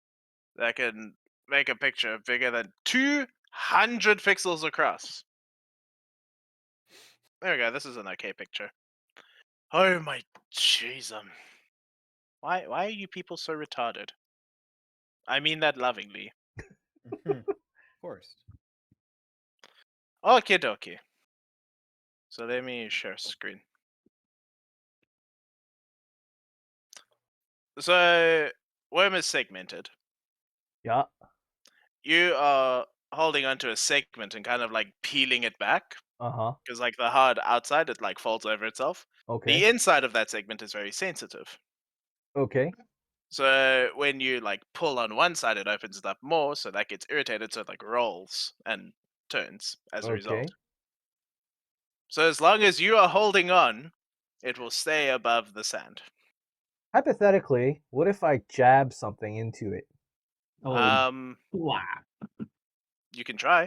that can make a picture bigger than 200 pixels across? There we go. This is an okay picture. Oh my jeez. Why are you people so retarded? I mean that lovingly. Of course. Okie dokie. So let me share screen. So worm is segmented. Yeah. You are holding onto a segment and kind of like peeling it back. Uh-huh. Because like the hard outside, it like folds over itself. Okay. The inside of that segment is very sensitive. Okay. So when you like pull on one side, it opens it up more, so that gets irritated, so it like rolls and turns as a result. Okay. So as long as you are holding on, it will stay above the sand. Hypothetically, what if I jab something into it? Wow. You can try.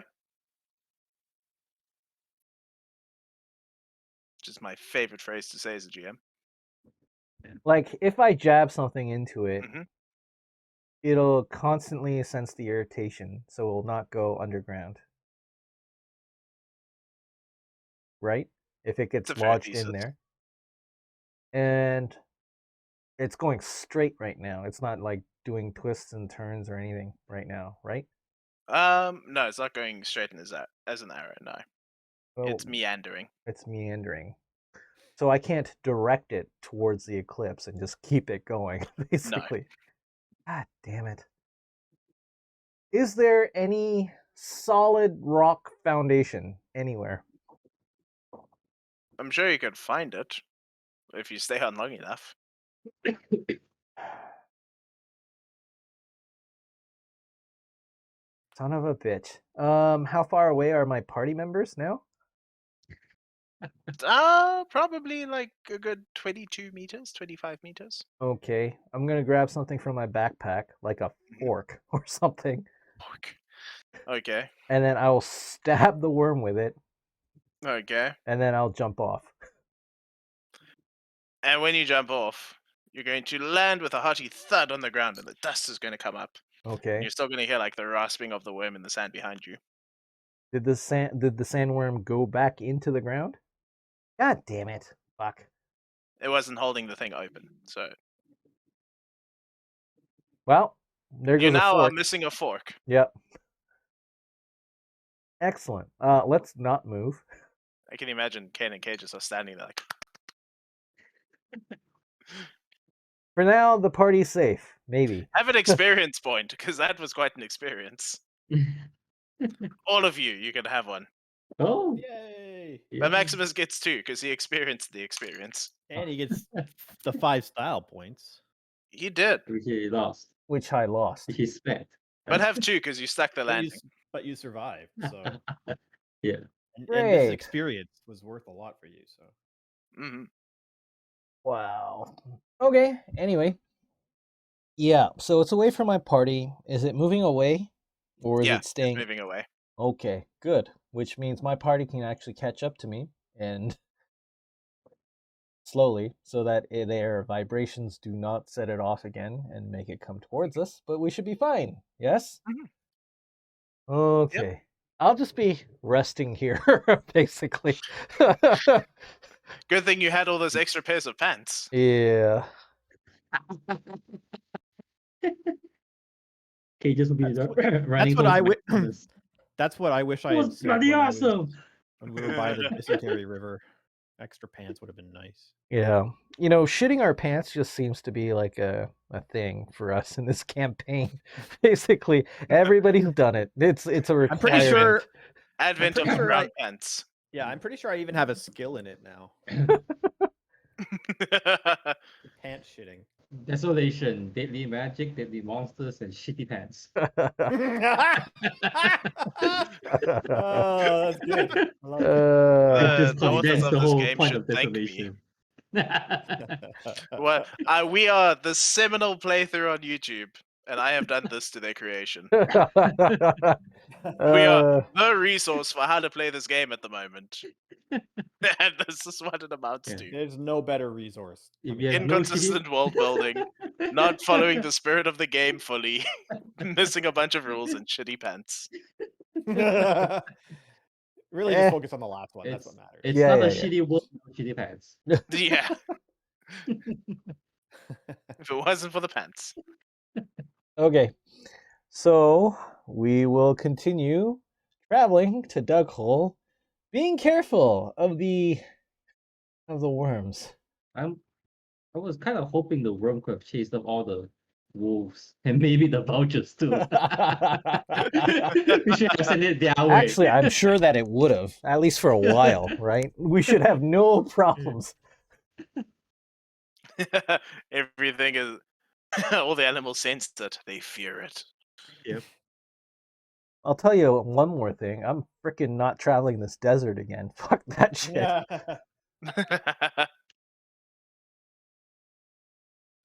Which is my favorite phrase to say as a GM. Like, if I jab something into it, Mhm. it'll constantly sense the irritation, so it will not go underground. Right? If it gets It's a fair lodged in thesis. there. And it's going straight right now. It's not like doing twists and turns or anything right now, right? No, it's not going straight in as an arrow, no. Well, It's meandering. it's meandering. So I can't direct it towards the eclipse and just keep it going, basically. God damn it. Is there any solid rock foundation anywhere? I'm sure you could find it if you stay on long enough. Son of a bitch. How far away are my party members now? Probably like a good 22 meters, 25 meters. Okay, I'm gonna grab something from my backpack, like a fork or something, Okay. and then I will stab the worm with it, Okay. and then I'll jump off. And when you jump off, you're going to land with a hearty thud on the ground, and the dust is going to come up. Okay. You're still going to hear like the rasping of the worm in the sand behind you. Did the sandworm go back into the ground? God damn it! Fuck. It wasn't holding the thing open, so Well, there you goes a now are fork. missing a fork. Yep. Excellent. Let's not move. I can imagine Kane and Kay just are standing there like. For now, the party's safe. Maybe. Have an experience point, because that was quite an experience. All of you can have one. Oh, Yay! But Maximus gets 2 because he experienced the experience. And he gets the 5 style points. He did, which he lost. Which I lost. Which he spent. but have 2 because you stuck the But landing. you survived, so Yeah. and this Great. experience was worth a lot for you. So Mm-hmm. Wow. Okay. Anyway. Yeah. So it's away from my party. Is it moving away, or is Yeah, it staying? it's moving away. Okay. Good. Which means my party can actually catch up to me and slowly, so that their vibrations do not set it off again and make it come towards us. But we should be fine. Yes. Mhm. Okay. I'll just be resting here, basically. Good thing you had all those extra pairs of pants. Yeah. Okay, just be running. That's what I wish I It had was said bloody when awesome. when we were by the dysentery river. Extra pants would have been nice. Yeah. You know, shitting our pants just seems to be like a thing for us in this campaign. Basically, everybody's done it. It's a requirement. Advent of pretty the sure brown pants. Yeah, I'm pretty sure I even have a skill in it now. Pants shitting. Desolation, deadly magic, deadly monsters, and shitty pants. Oh, that's good. I love it. It just The authors condensed of the this whole game point should of thank me. Desolation. Well, we are the seminal playthrough on YouTube, and I have done this to their creation. We are the resource for how to play this game at the moment. And this is what it amounts Yeah. to. There's no better resource. If you have no Inconsistent world building, not following the spirit of the game fully, missing a bunch of rules, and shitty pants. Really just focus on the last one. That's what matters. It's Yeah, not yeah, a yeah. shitty world, shitty pants. Yeah. If it wasn't for the pants. Okay, so we will continue traveling to Dughole, being careful of the worms. I was kind of hoping the worm could have chased up all the wolves and maybe the vultures too. We should have sent it their way. Actually, I'm sure that it would have, at least for a while, right? We should have no problems. Everything is. All the animals sense it. They fear it. I'll tell you one more thing. I'm freaking not traveling this desert again. Fuck that shit. Yeah.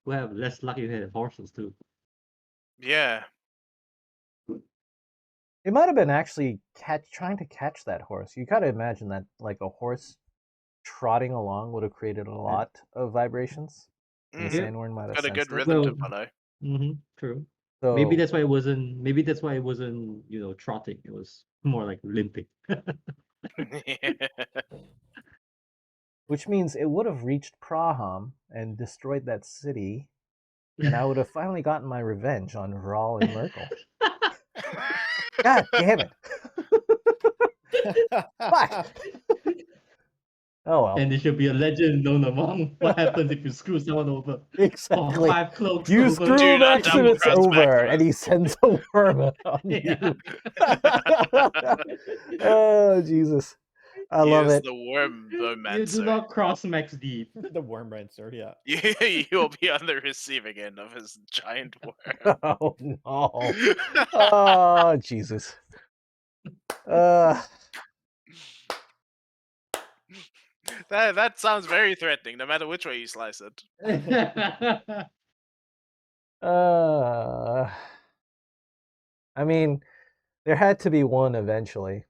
We have less lucky than horses too. Yeah. It might have been actually trying to catch that horse. You gotta imagine that like a horse trotting along would have created a lot of vibrations. And the Mhm. sandworm might have Got a good sensed it. rhythm to Well, follow. True. So Maybe that's why it wasn't. Maybe that's why it wasn't. Trotting. It was more like limping. which means it would have reached Praham and destroyed that city, and I would have finally gotten my revenge on Vral and Merkel. God damn it! Fuck! Oh well. And there should be a legend known among what happens if you screw someone over. Exactly. 5 cloaks You over. screw Do not Maximus double-cross over, Maximus. and he sends a worm on Yeah. you. Oh Jesus! I love He is it. the worm You do romancer. not cross Max deep. The worm rancer, yeah. You will be on the receiving end of his giant worm. Oh no! Oh Jesus! That sounds very threatening, no matter which way you slice it. I mean, there had to be one eventually.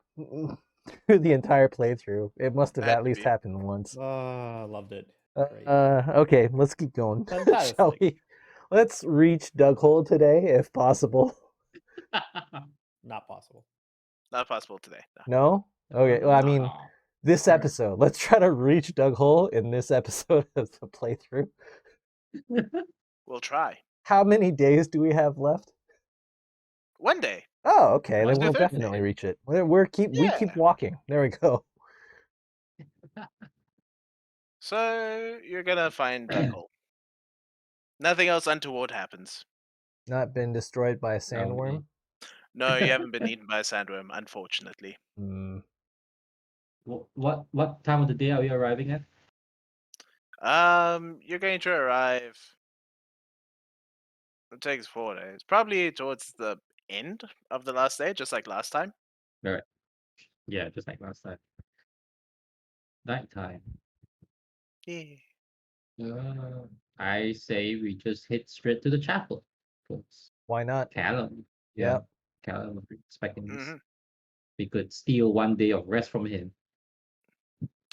Through the entire playthrough, it must have Had at to least be. happened once. Oh, loved it. Great. Okay, let's keep going. Shall Fantastic. we? Let's reach Dughole today, if possible. Not possible. Not possible today. No. No? Okay, well, I mean, this Alright. episode. Let's try to reach Dughole in this episode of the playthrough. We'll try. How many days do we have left? One day. Oh, okay, then Wednesday, we'll Thursday. definitely reach it. We keep walking. There we go. So you're gonna find Turnbull. Nothing else untoward happens. Not been destroyed by a Okay. sandworm. No, you haven't been eaten by a sandworm, unfortunately. Hmm. What time of the day are we arriving at? You're going to arrive. It takes 4 days. Probably towards the end of the last day, just like last time. Yeah, just like last time. Nighttime. Yeah. I say we just head straight to the chapel. 'Cause Why not? Callum. Yep. Callum was expecting this. Mhm. We could steal 1 day of rest from him.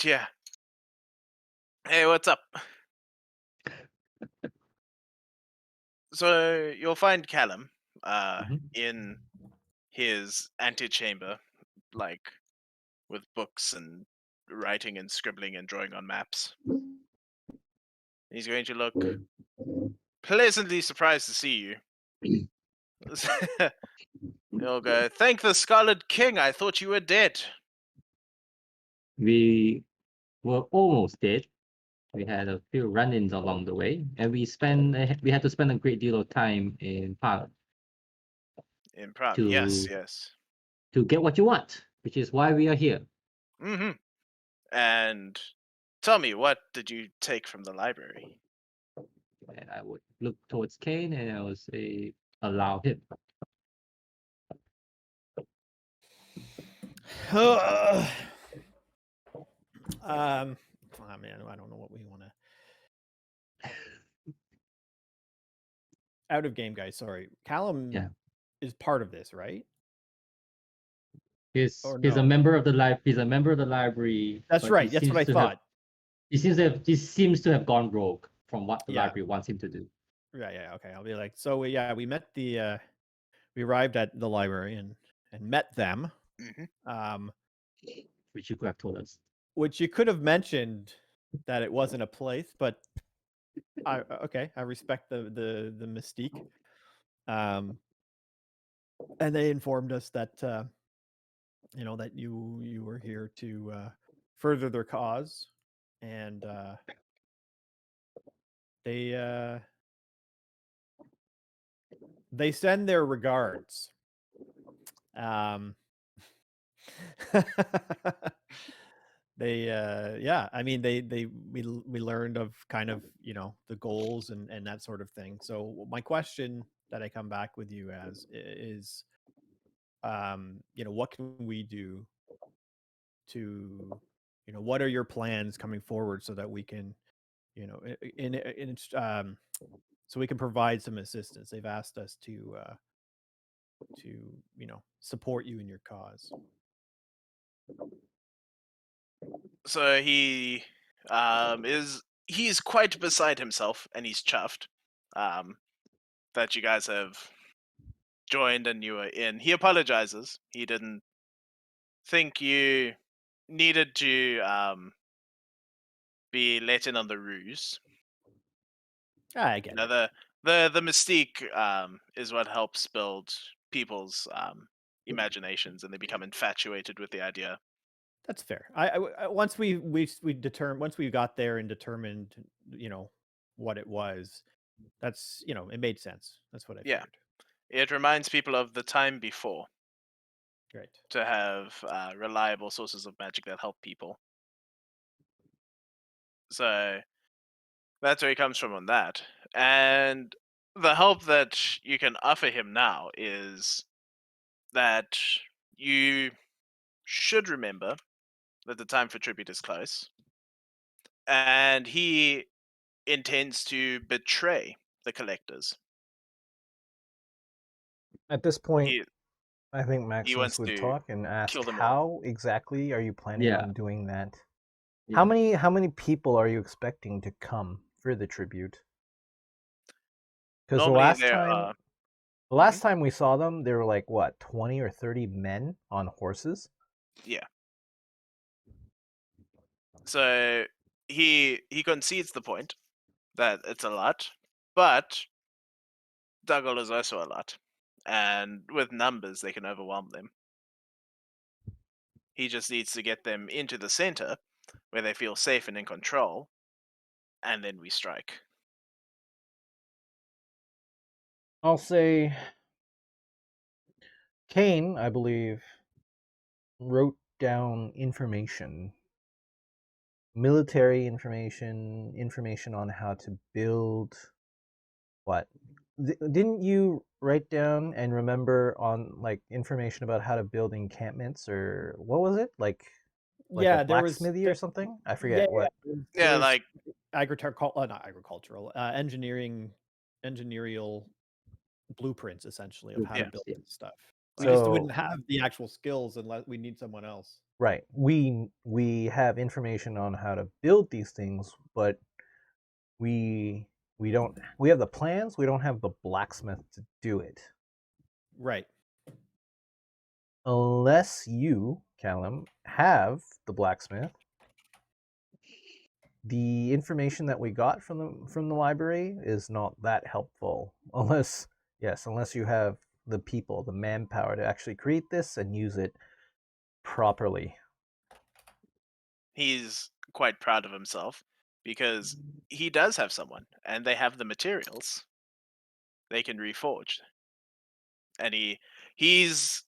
Yeah. Hey, what's up? So you'll find Callum Mhm. in his antechamber, like with books and writing and scribbling and drawing on maps. He's going to look pleasantly surprised to see you. He'll go, "Thank the Scarlet King, I thought you were dead." We were almost dead. We had a few run-ins along the way, and we had to spend a great deal of time in Prague In Prague, to yes. to get what you want. which is why we are here. Mm-hmm. And tell me, what did you take from the library? And I would look towards Kane and I would say, allow him. Oh man, I don't know what we want to. Out of game, guys. Sorry, Callum Yeah. is part of this, right? He's Or he's a no? member of the He's a member of the library. That's but right. he That's what I seems to have- thought. he seems to have gone rogue from what the Yeah. library wants him to do. Yeah. Okay. I'll be like, so yeah, we met the. We arrived at the library and met them. Mm-hmm. Which you could have told us. Which you could have mentioned that it wasn't a place, but okay, I respect the mystique. And they informed us that that you were here to further their cause, and they send their regards. They I mean we learned of kind of the goals and that sort of thing. So my question that I come back with you as is what can we do to what are your plans coming forward so that we can so we can provide some assistance. They've asked us to support you in your cause. So he's quite beside himself, and he's chuffed that you guys have joined and you are in. He apologizes. He didn't think you needed to be let in on the ruse. I get it. The mystique is what helps build people's imaginations, and they become infatuated with the idea. That's fair. I once we got there and determined what it was, that's it made sense. That's what I Yeah. figured. It reminds people of the time before. Right. To have reliable sources of magic that help people. So that's where he comes from on that. And the help that you can offer him now is that you should remember that the time for tribute is close. And he intends to betray the collectors. At this point, He I think Maximus wants would to talk and ask, kill them all. how exactly are you planning Yeah. on doing that? Yeah. How many people are you expecting to come for the tribute? Because the Normally last time we saw them, there were like what, 20 or 30 men on horses? Yeah. So he concedes the point that it's a lot, but Dougal is also a lot, and with numbers they can overwhelm them. He just needs to get them into the center where they feel safe and in control, and then we strike. I'll say Kane, I believe, wrote down information, military information on how to build what? Didn't you write down and remember on like information about how to build encampments, or what was it? Like Yeah, a blacksmithy or something? I forget what. Yeah, there's like not agricultural, engineering blueprints essentially of how to build Yeah. this stuff. We just wouldn't So have the actual skills unless we need someone else. right, we have information on how to build these things, but we don't. We have the plans. We don't have the blacksmith to do it. Right. Unless you, Callum, have the blacksmith. The information that we got from the library is not that helpful, unless you have the people, the manpower to actually create this and use it properly. he's quite proud of himself because he does have someone, and they have the materials. They can reforge, and he's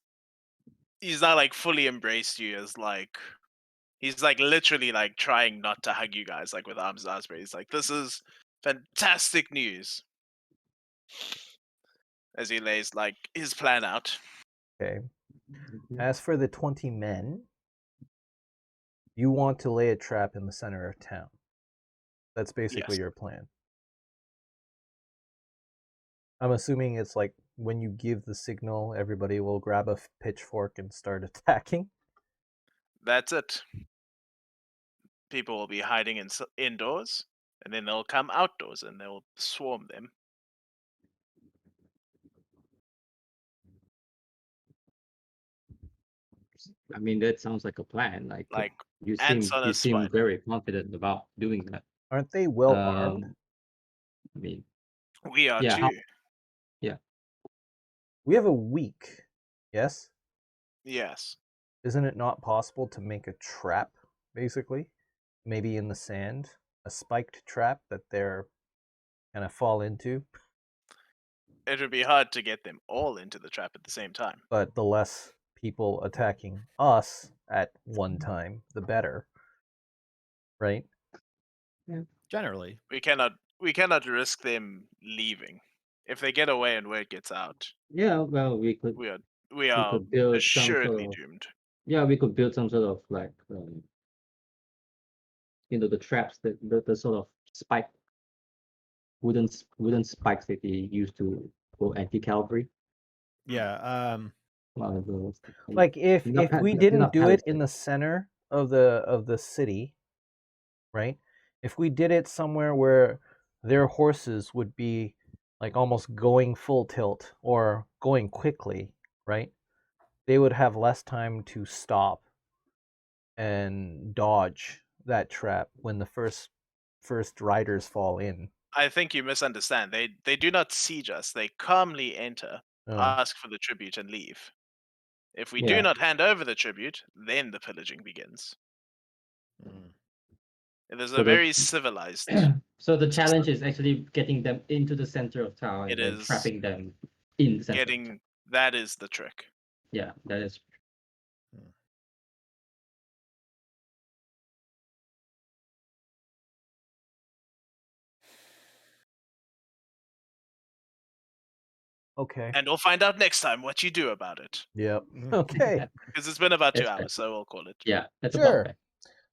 he's not like fully embraced you as like he's like literally like trying not to hug you guys like with arms outstretched. He's like, this is fantastic news. As he lays like his plan out. Okay. As for the 20 men, you want to lay a trap in the center of town. That's basically Yes. your plan. I'm assuming it's like when you give the signal, everybody will grab a pitchfork and start attacking. That's it. People will be hiding indoors, and then they'll come outdoors and they'll swarm them. I mean, that sounds like a plan. Like Like you ants on a seem sweat. very confident about doing that. Aren't they well armed? I mean, We are Yeah, too. how- We have a week. Yes? Yes. Isn't it not possible to make a trap, basically? Maybe in the sand? A spiked trap that they're gonna fall into? It would be hard to get them all into the trap at the same time. But the less people attacking us at one time, the better. Right? Generally. We cannot risk them leaving. If they get away and word gets out, yeah. Well, we could we are could build some sort assuredly of doomed. we could build some sort of like the traps that the sort of spike wooden spikes that they use to go anti-cavalry. Yeah. One of those. Like if Not if pa- we they're didn't not do it in palistic. the center of the city, right? If we did it somewhere where their horses would be like almost going full tilt or going quickly, right? They would have less time to stop and dodge that trap when the first riders fall in. I think you misunderstand. They do not siege us. They calmly enter, Oh. ask for the tribute, and leave. If we Yeah. do not hand over the tribute, then the pillaging begins. Mm. It is So a the- very civilized. So the challenge is actually getting them into the center of town and It then is trapping them in the center. That is the trick. Yeah, that is. Okay. And we'll find out next time what you do about it. Yep. Okay. Because it's been about 2 That's fair. hours, so we'll call it. Yeah, that's Sure. about right.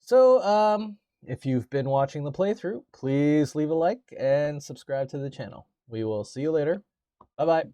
So, if you've been watching the playthrough, please leave a like and subscribe to the channel. We will see you later. Bye-bye.